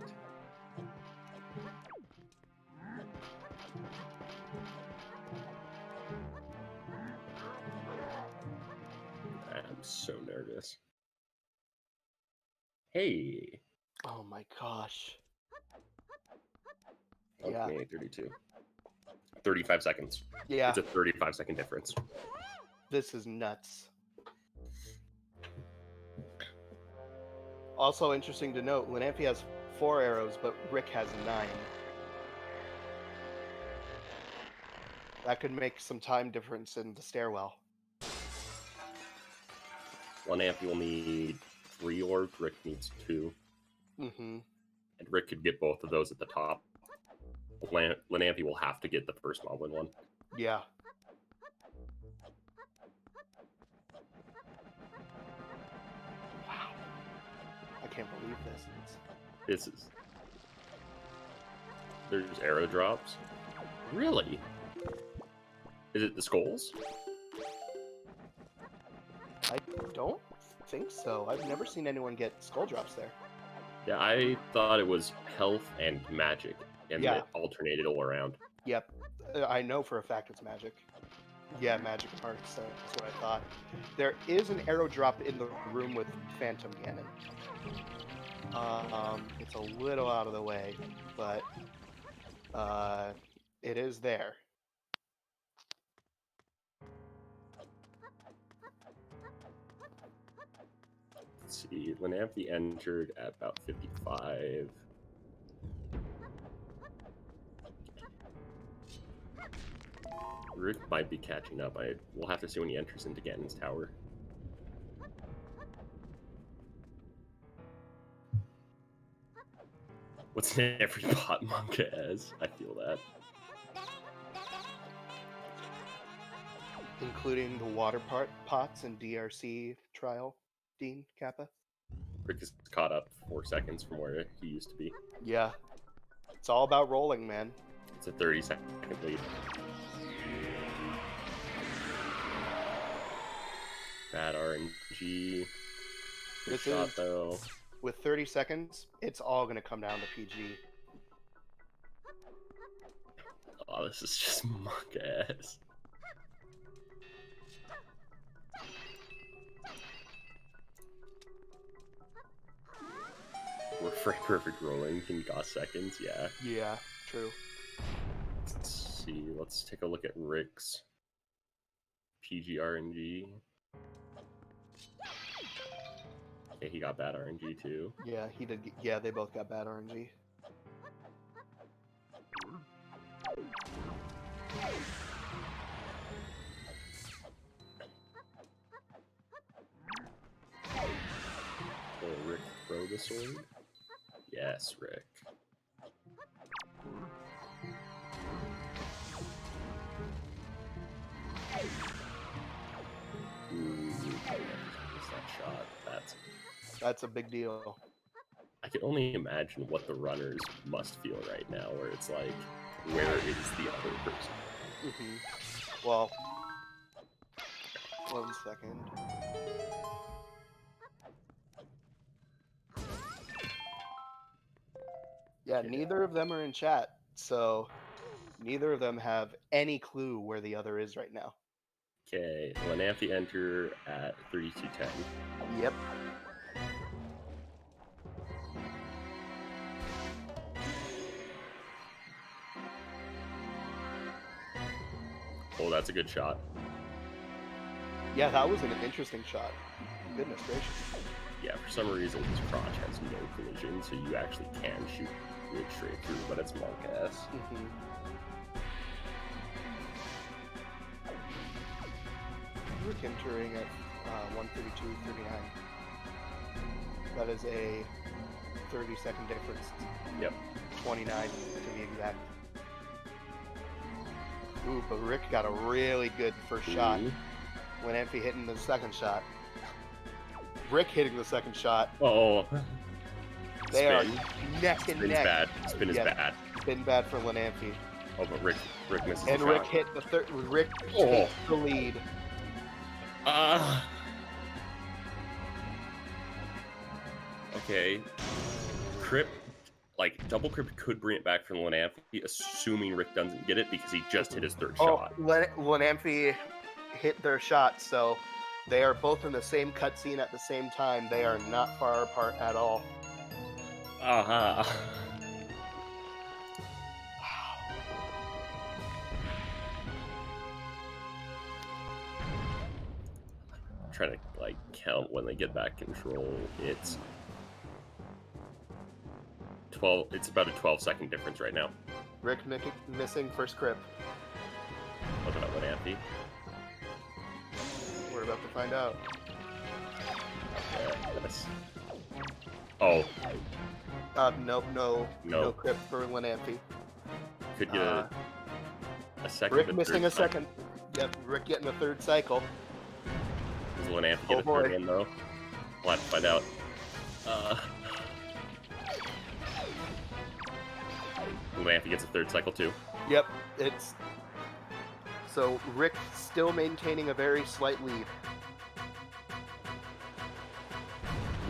I'm so nervous. Hey! Oh my gosh. 128:32. 35 seconds. Yeah. It's a 35-second difference. This is nuts. Also interesting to note, Lenamphy has 4 arrows, but Rick has 9. That could make some time difference in the stairwell. Lenamphy will need 3 orbs, Rick needs 2. Mm-hmm. And Rick could get both of those at the top. Lenamphy will have to get the first Moblin one. Yeah. Wow. I can't believe this. This is... There's arrow drops? Really? Is it the skulls? I don't think so. I've never seen anyone get skull drops there. Yeah, I thought it was health and magic, and Yeah. it alternated all around. Yep. I know for a fact it's magic. Yeah, magic and hearts. That's what I thought. There is an arrow drop in the room with Phantom Ganon. It's a little out of the way, but it is there. Let's see, Lenamphy entered at about 55. Rick might be catching up. We'll have to see when he enters into Ganon's tower. What's in every pot Monka has? I feel that. Including the water pots and DRC trial, Dean Kappa. Rick is caught up 4 seconds from where he used to be. Yeah. It's all about rolling, man. It's a 30-second lead. Bad RNG. Good This shot, is- though. With 30 seconds, it's all going to come down to PG. Oh, this is just Monka ass. We're frame perfect rolling in GOS seconds, yeah. Yeah, true. Let's see, let's take a look at Rick's PG RNG. Okay, he got bad RNG too. Yeah, he did. Yeah, they both got bad RNG. Will Rick throw the sword? Yes, Rick. Ooh, missed that shot. That's a big deal. I can only imagine what the runners must feel right now, where it's like, where is the other person? Well, 1 second. Yeah, neither of them are in chat, so neither of them have any clue where the other is right now. Okay, Lenamphy enter at 32:10. Yep. Oh, that's a good shot. Yeah, that was an interesting shot. Goodness gracious. Yeah, for some reason his crotch has no collision, so you actually can shoot it straight through, but it's Monk ass. Rick entering at 132.39. That is a 30-second difference. Yep. 29 to be exact. Ooh, but Rick got a really good first shot. Lenamphy hitting the second shot. Rick hitting the second shot. Oh. They are Spin. neck and Spin's neck. bad. Spin is Yes. bad. Been bad for Lenamphy. Oh, but Rick misses And the Rick shot. hit the third. Rick Oh. takes the lead. Okay. Crip, like, double Crip could bring it back from Lenamphy, assuming Rick doesn't get it because he just hit his third shot. Lenamphy hit their shot, so they are both in the same cutscene at the same time. They are not far apart at all. Aha. I'm trying to, like, count when they get back control. It's 12. It's about a 12-second difference right now. Rick missing first Crip. What about Lenamphy? We're about to find out. Yes. Oh, Nope, no No. Crip for Lenamphy. could get a second. Rick but missing third a second. Yep, Rick getting a third cycle. Does Lenamphy Oh, get a third boy. one though? We'll have to find out. Lenamphy gets a third cycle too. Yep, it's so Rick still maintaining a very slight lead.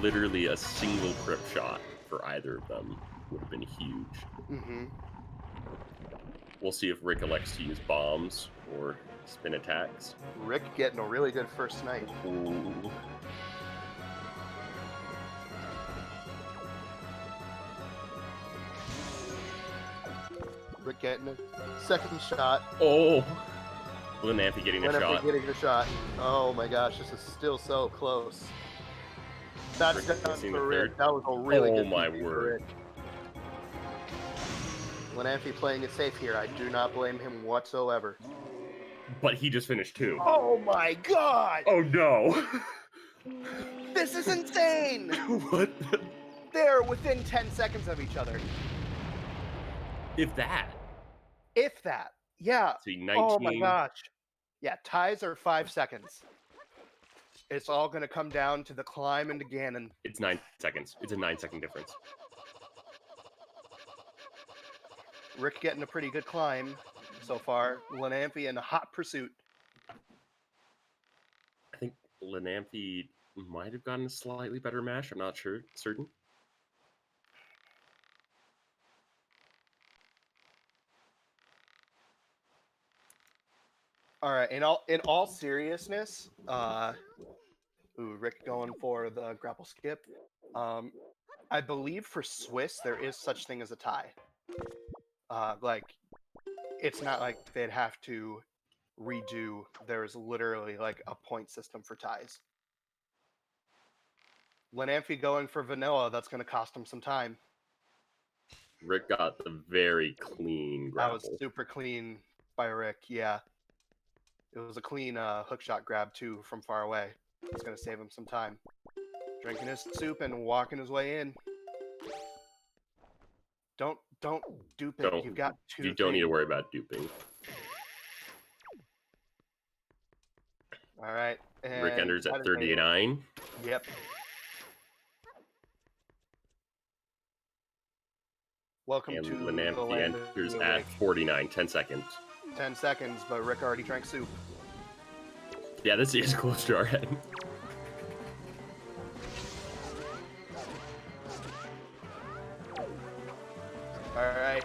Literally a single Crip shot for either of them would have been huge. Mm-hmm. We'll see if Rick elects to use bombs or spin attacks. Rick getting a really good first night. Ooh. Rick getting a second shot. Oh! Lenamphy getting a Lenamphy shot. getting the shot. Oh my gosh, this is still so close. That's Rick done missing for the Rick. third. That was a really Oh good my PG for word. Rick. Lenamphy playing it safe here. I do not blame him whatsoever. But he just finished 2. Oh my god! Oh no! This is insane! What? They're within 10 seconds of each other. If that. If that. Yeah. See, 19. Oh my gosh. Yeah, ties are 5 seconds. It's all going to come down to the climb into Ganon. It's 9 seconds. It's a 9-second difference. Rick getting a pretty good climb so far. Lenamphy in a hot pursuit. I think Lenamphy might have gotten a slightly better mash. I'm not certain. All right, in all seriousness, Rick going for the grapple skip. I believe for Swiss there is such thing as a tie. Like, it's not like they'd have to redo. There's literally like a point system for ties. Lenamphy going for vanilla. That's going to cost him some time. Rick got the very clean grapple. That was super clean by Rick. Yeah. It was a clean hookshot grab, too, from far away. It's going to save him some time. Drinking his soup and walking his way in. Don't dupe it. You've got 2 You don't need to worry about duping. All right. And Rick enters at 39. Yep. Welcome And to the Lenamphy land enters of the at lake. 49. 10 seconds. 10 seconds, but Rick already drank soup. Yeah, this is close to our head. Alright.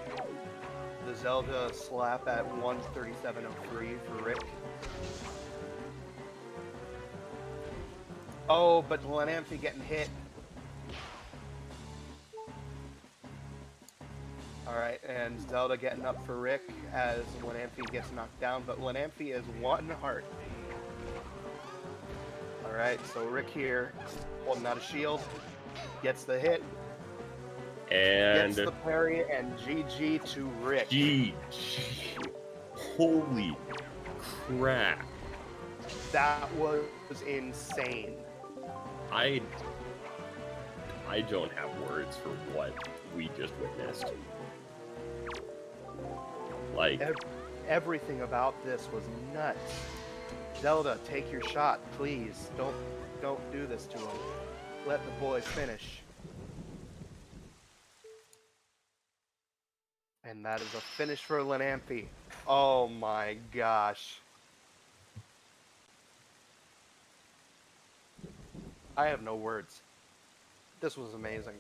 The Zelda slap at 137.03 for Rick. Oh, but Lenamphy getting hit. Alright, and Zelda getting up for Rick as Lenamphy gets knocked down, but Lenamphy is 1 heart. Alright, so Rick here, holding out a shield, gets the hit, And gets the parry, and GG to Rick. GG. Holy crap. That was insane. I don't have words for what we just witnessed. Like, Everything about this was nuts. Zelda, take your shot, please. Don't do this to him. Let the boy finish. And that is a finish for Lenamphy. Oh my gosh. I have no words. This was amazing.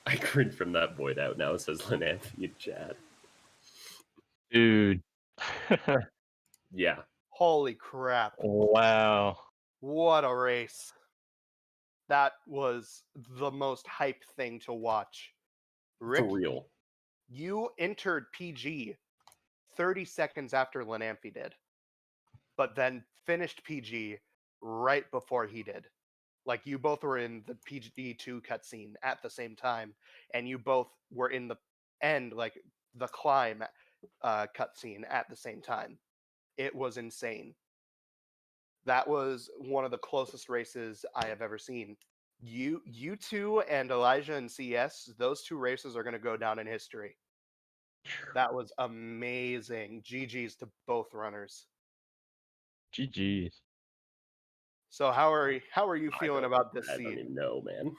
I cringe from that void out now, says Lenamphy in chat. Dude. Yeah. Holy crap. Wow. What a race. That was the most hype thing to watch. Rick, For real. you entered PG 30 seconds after Lenamphy did, but then finished PG right before he did. Like, you both were in the PG2 cutscene at the same time, and you both were in the end, like, the climb cutscene at the same time. It was insane. That was one of the closest races I have ever seen. You two and Elijah and CS, those 2 races are going to go down in history. That was amazing. GG's to both runners. GG's. So how are you feeling about this I don't seed? even know, man.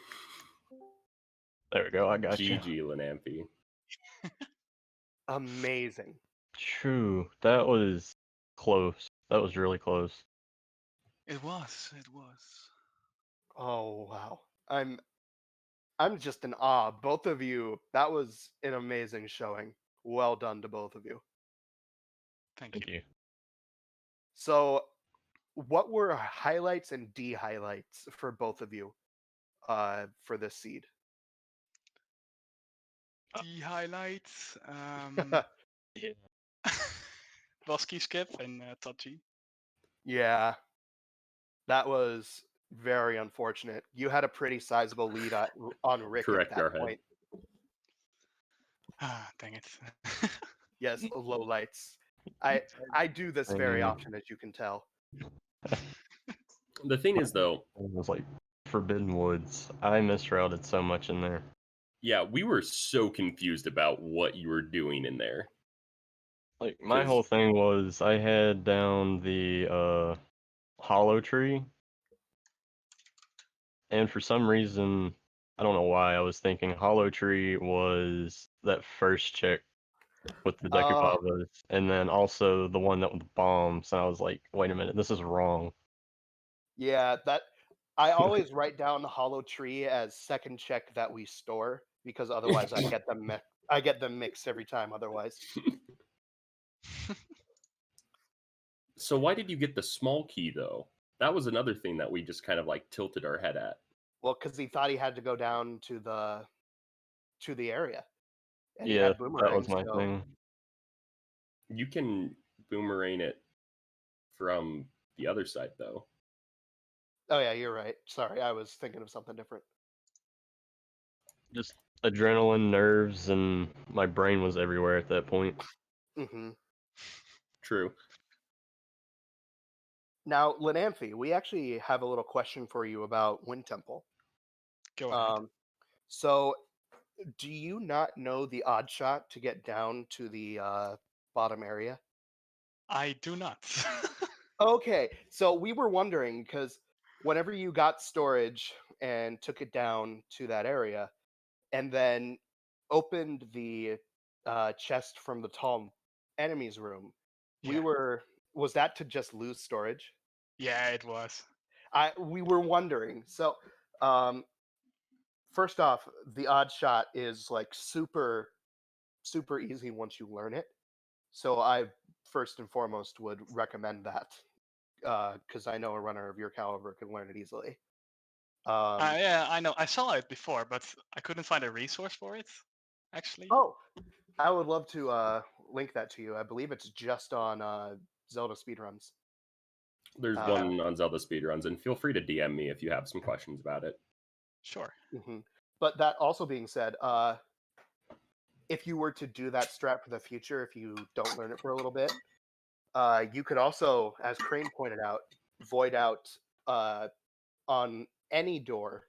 There we go. I got you. GG, Lenamphy. Amazing. True. That was close. That was really close. It was. It was. Oh wow. I'm just in awe. Both of you, that was an amazing showing. Well done to both of you. Thank Thank you. you. So, what were highlights and de-highlights for both of you for this seed? The highlights. Yeah. Was Skip and Tachi. Yeah. That was Very unfortunate. You had a pretty sizable lead on Rick at Correct, that Jarhead. point. Ah, dang it. Yes, low lights. I do this very often, as you can tell. The thing is, though, It was like Forbidden Woods. I misrouted so much in there. yeah, we were so confused about what you were doing in there. Like my 'Cause- whole thing was I had down the hollow tree, and for some reason I don't know why I was thinking hollow tree was that first chick with the Oh, Decapavas, and then also the one that with the bombs. And I was like, wait a minute, this is wrong. yeah, that I always write down the hollow tree as second check that we store because otherwise I get them mixed every time otherwise. So why did you get the small key, though? That was another thing that we just kind of like tilted our head at. Well, because he thought he had to go down to the area, and he Yeah, had that was boomerangs. my So, thing. You can boomerang it from the other side, though. oh yeah, you're right. Sorry, I was thinking of something different. Just adrenaline, nerves, and my brain was everywhere at that point. Hmm. True. Now, Lenamphy, we actually have a little question for you about Wind Temple. Go ahead. So, do you not know the odd shot to get down to the bottom area? I do not. Okay, so we were wondering because whenever you got storage and took it down to that area, and then opened the chest from the tall enemies room, we Yeah. were was that to just lose storage? Yeah, it was. We were wondering. So, um, first off, the odd shot is like super easy once you learn it. So I first and foremost would recommend that because I know a runner of your caliber can learn it easily. Yeah, I know. I saw it before, but I couldn't find a resource for it, actually. Oh, I would love to link that to you. I believe it's just on Zelda speedruns. There's Uh, one on Zelda speedruns, and feel free to DM me if you have some questions about it. Sure. mhm. But that also being said, if you were to do that strat for the future, if you don't learn it for a little bit, you could also, as Crane pointed out, void out on any door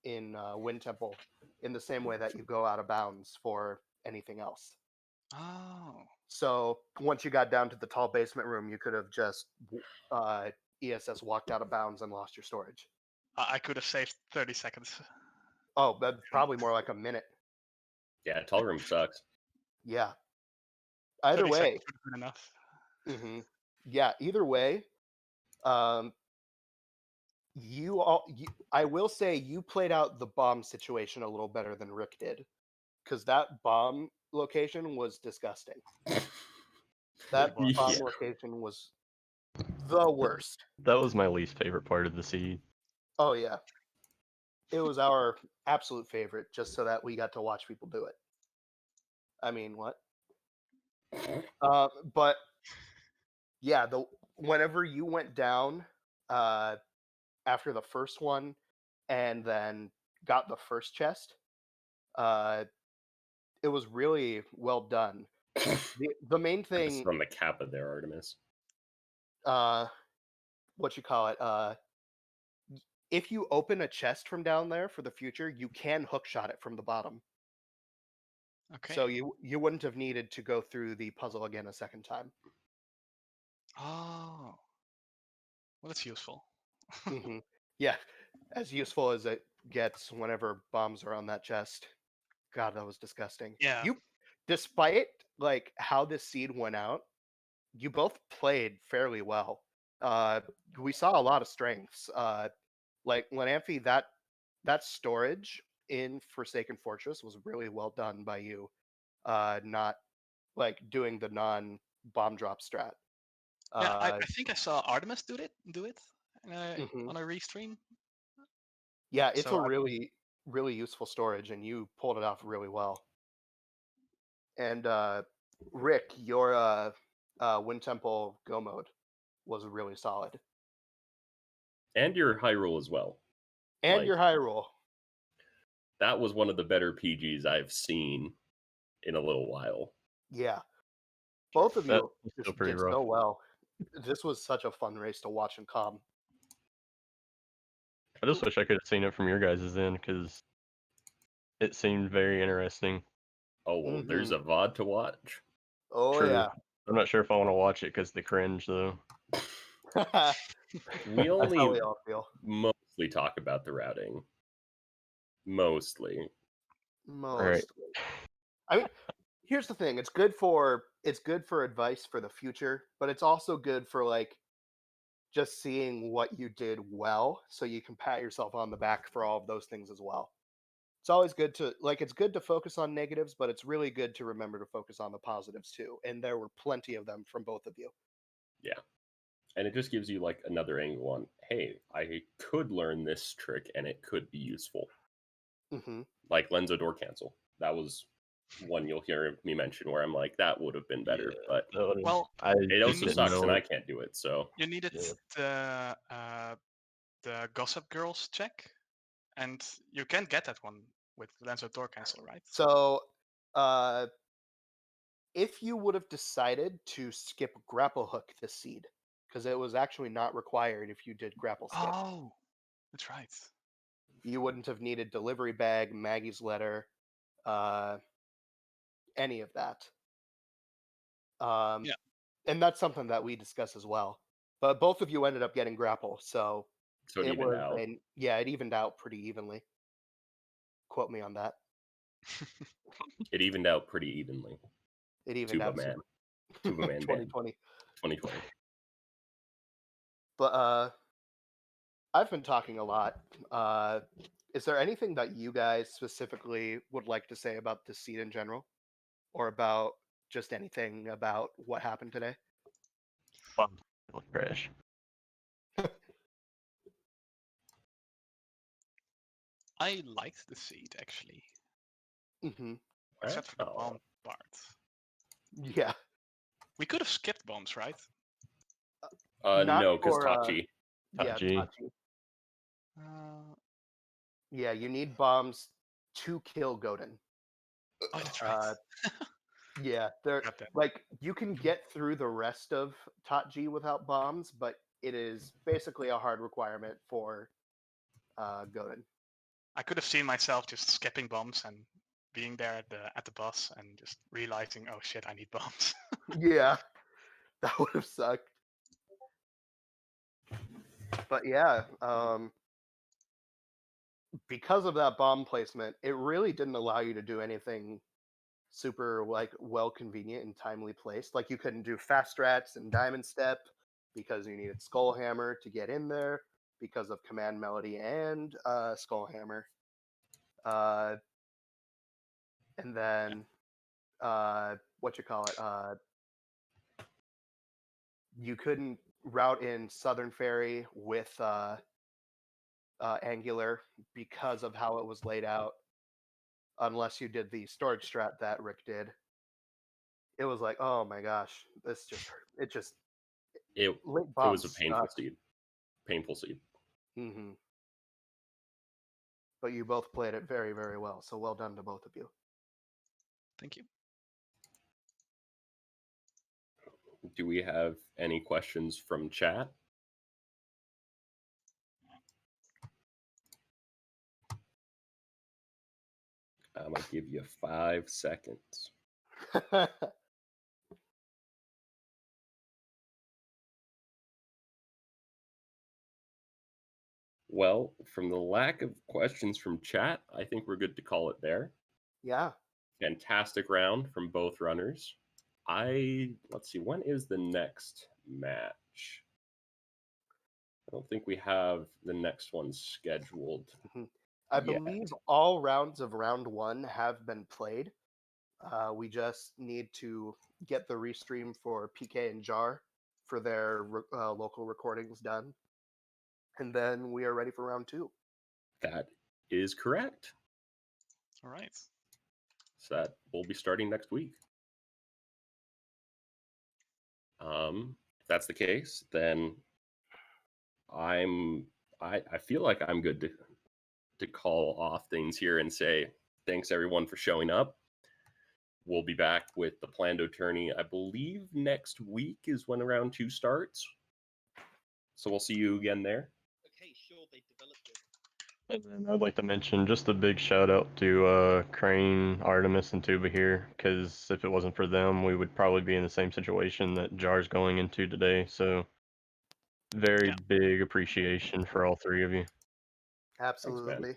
in Wind Temple in the same way that you go out of bounds for anything else. Oh. So once you got down to the tall basement room, you could have just uh, ESS walked out of bounds and lost your storage. I could have saved 30 seconds. Oh, that's probably more like a minute. Yeah, tall room sucks. Yeah. Either 30 way, seconds would have been enough. yeah. Either way, um, I will say you played out the bomb situation a little better than Rick did, because that bomb location was disgusting. That It was. bomb Yeah. location was the worst. That was my least favorite part of the seed. Oh yeah, it was our absolute favorite, just so that we got to watch people do it. I mean, what? But yeah, the whenever you went down uh, after the first one, and then got the first chest, uh, it was really well done. The main Emphasis thing, on the Kappa there, Artemis. what you call it, if you open a chest from down there for the future, you can hookshot it from the bottom. Okay. So you wouldn't have needed to go through the puzzle again a second time. Oh. Well, that's useful. Hmm. Yeah, as useful as it gets whenever bombs are on that chest. God, that was disgusting. Yeah. Despite like how this seed went out, you both played fairly well. Uh, we saw a lot of strengths. Like Lenamphy, that storage in Forsaken Fortress was really well done by you. Not like doing the non bomb drop strat. Yeah, I, Uh, I think I saw Artemis do it mhm. on a restream. Yeah, it's So a really useful storage, and you pulled it off really well. And Rick, your Wind Temple Go mode was really solid. And your Hyrule as well. And Like, your Hyrule. that was one of the better PGs I've seen in a little while. Yeah. Both of That you was just still pretty did rough. so well. This was such a fun race to watch and calm. I just wish I could have seen it from your guys' end, because it seemed very interesting. Oh, well, there's a VOD to watch. Oh, True. yeah. I'm not sure if I want to watch it because the cringe, though. That's We how only we all feel. mostly talk about the routing. Mostly. Most. I mean, here's the thing. It's good for advice for the future, but it's also good for like just seeing what you did well, so you can pat yourself on the back for all of those things as well. It's always good to it's good to focus on negatives, but it's really good to remember to focus on the positives too. And there were plenty of them from both of you. Yeah. And it just gives you like another angle on, hey, I could learn this trick and it could be useful. Mm-hmm. Like Lenzo door cancel. That was one you'll hear me mention where I'm like, that would have been better. Yeah, But Well, it also didn't sucks know and I it. can't do it. So you needed the Gossip Girls check, and you can get that one with Lenzo door cancel, right? So, if you would have decided to skip grapple hook this seed, because it was actually not required if you did grapple skip, Oh, that's right. you wouldn't have needed delivery bag, Maggie's letter, any of that. Yeah. And that's something that we discuss as well. But both of you ended up getting grapple, so it it evened was out. it evened out pretty evenly. Quote me on that. It evened out pretty evenly. It evened Tuba out Man. super. Tuba Man 2020. 2020. But I've been talking a lot. Is there anything that you guys specifically would like to say about the seed in general, or about just anything about what happened today? Fun. Crash. I liked the seed actually, Mm-hmm. except for the Wow. bomb part. Yeah. We could have skipped bombs, right? Not No, because for, Tachi. yeah, Tachi. Tachi. Uh, Yeah, you need bombs to kill Godin. oh, that's right. Yeah, they're Got that. like you can get through the rest of Tachi without bombs, but it is basically a hard requirement for Godin. I could have seen myself just skipping bombs and being there at the boss and just realizing, oh shit, I need bombs. Yeah, that would have sucked. But yeah, because of that bomb placement, it really didn't allow you to do anything super like well convenient and timely placed. Like you couldn't do fast strats and diamond step because you needed Skullhammer to get in there because of command melody and Skullhammer. And then what you call it? You couldn't route in Southern Ferry with Angular because of how it was laid out, unless you did the storage strat that Rick did. It was like, oh my gosh, this just it just It late was bombs a painful sucked. seed. Painful seed. Mm-hmm. But you both played it very, very well. So well done to both of you. Thank you. Do we have any questions from chat? I'm going to give you 5 seconds. Well, from the lack of questions from chat, I think we're good to call it there. Yeah. Fantastic round from both runners. Let's see, when is the next match? I don't think we have the next one scheduled. I yet. believe all rounds of round one have been played. We just need to get the restream for PK and Jar for their local recordings done. And then we are ready for round two. That is correct. All right. So that will be starting next week. If that's the case, then I'm I feel like I'm good to call off things here and say thanks everyone for showing up. We'll be back with the Plando Tourney. I believe next week is when round 2 starts. So we'll see you again there. And then I'd like to mention just a big shout out to Crane, Artemis, and Tuba here, because if it wasn't for them, we would probably be in the same situation that Jar's going into today. So, very Yeah. big appreciation for all 3 of you. Absolutely.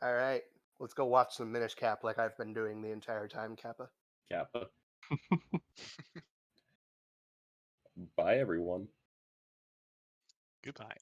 All right, let's go watch some Minish Cap like I've been doing the entire time, Kappa. Kappa. Bye, everyone. Goodbye.